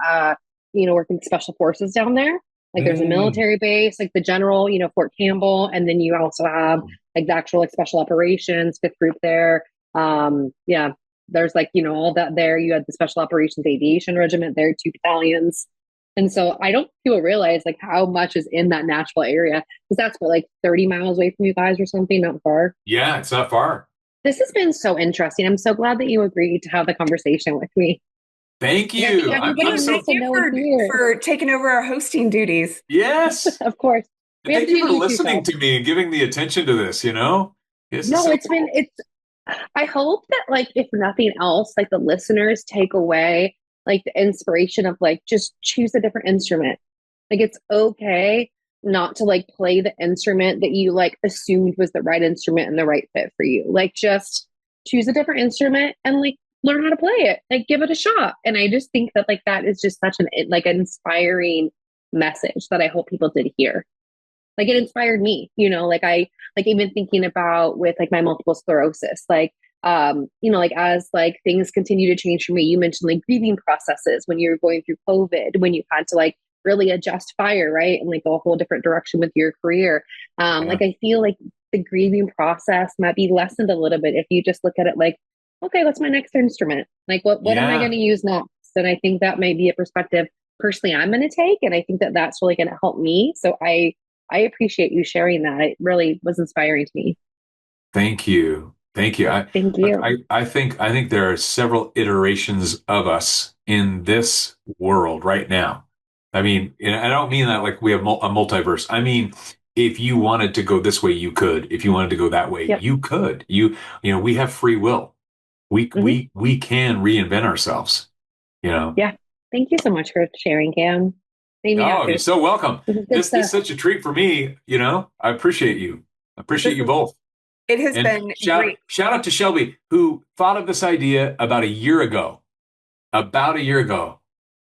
S2: working special forces down there. Like there's a
S3: Mm,
S2: military base, like the general, Fort Campbell. And then you also have like the actual like special operations, fifth group there. Yeah, there's like, all that there. You had the special operations aviation regiment there, 2 battalions. And so I don't people realize like how much is in that Nashville area because that's what like 30 miles away from you guys or something, not far.
S3: yeah, it's not far.
S2: This has been so interesting. I'm so glad that you agreed to have the conversation with me.
S3: Thank
S2: Like, I think
S3: you.
S1: Thank
S2: everybody
S1: you.
S3: I'm so
S2: needs
S1: Thank
S2: to
S1: you
S2: know and hear.
S1: for taking over our hosting duties.
S3: yes.
S2: Of course.
S3: And
S2: We have
S3: thank
S2: to
S3: you
S2: do
S3: for
S2: you too,
S3: listening
S2: Shel.
S3: to me and giving the attention to this. This is
S2: No,
S3: so
S2: it's been,
S3: cool.
S2: it's, I hope that, like, if nothing else, like the listeners take away like the inspiration of like just choose a different instrument. Like, it's okay not to like play the instrument that you like assumed was the right instrument and the right fit for you. Like, just choose a different instrument and like learn how to play it, like, give it a shot. And I just think that like that is just such an inspiring message that I hope people did hear. Like it inspired me, like I like even thinking about with like my multiple sclerosis, like like as like things continue to change for me. You mentioned like grieving processes when you're going through COVID, when you had to like really adjust fire, right? And like go a whole different direction with your career.
S3: Yeah.
S2: Like I feel like the grieving process might be lessened a little bit if you just look at it like, okay, what's my next instrument? Like what am I going
S3: Yeah.
S2: to use next? And I think that may be a perspective personally I'm going to take. And I think that that's really going to help me. So I appreciate you sharing that. It really was inspiring to me.
S3: Thank you. Thank you.
S2: Thank
S3: Look,
S2: you.
S3: I think there are several iterations of us in this world right now. I mean, and I don't mean that like we have a multiverse. I mean, if you wanted to go this way, you could. If you wanted to go that way,
S2: Yep.
S3: you could. We have free will.
S2: Hmm.
S3: We can reinvent ourselves, you know.
S2: Yeah. Thank you so much for sharing, Cam. Made me
S3: Oh, you're
S2: happy.
S3: so welcome.
S2: This is good
S3: This is
S2: stuff.
S3: such a treat for me, I appreciate you. I appreciate
S1: This
S3: you
S1: is
S3: both.
S1: it has
S3: And
S1: been great.
S3: shout out to Shelby, who thought of this idea about a year ago. About a year ago.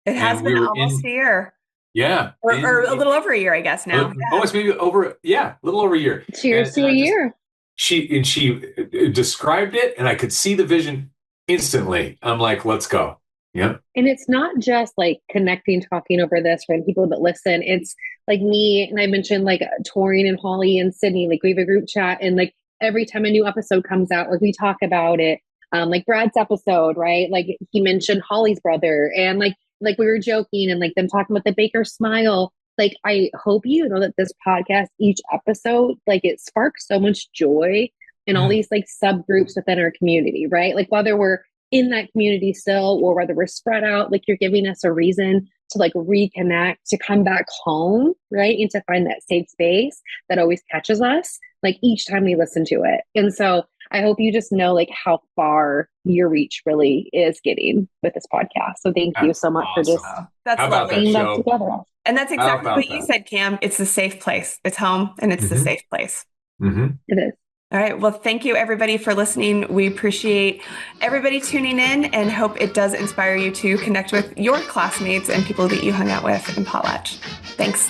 S1: It has
S3: And we
S1: been
S3: were
S1: almost a year.
S3: yeah,
S1: Or a little over a year, I guess now. Yeah.
S3: almost maybe over, yeah, a little over a year.
S2: Cheers to
S3: And
S2: a
S3: I just,
S2: year.
S3: she described it and I could see the vision instantly. I'm like, let's go. Yeah.
S2: And it's not just like connecting, talking over this for people that listen. It's like me, and I mentioned like Torian and Holly and Sydney, like we have a group chat, and like every time a new episode comes out, like we talk about it. Like Brad's episode, right? Like he mentioned Holly's brother, and like we were joking and like them talking about the Baker smile. Like I hope you know that this podcast, each episode, like it sparks so much joy in all
S3: Mm,
S2: these like subgroups within our community, right? Like whether we're in that community still or whether we're spread out, like you're giving us a reason to like reconnect, to come back home, right? And to find that safe space that always catches us like each time we listen to it. And so I hope you just know like how far your reach really is getting with this podcast. So thank you so much for just
S1: that's
S3: How about
S1: lovely.
S3: that, Shel?
S2: together.
S1: And that's exactly what you said, Cam. It's a safe place. It's home and it's the safe place.
S2: It is.
S1: All right. Well, thank you everybody for listening. We appreciate everybody tuning in and hope it does inspire you to connect with your classmates and people that you hung out with in Potlatch. Thanks.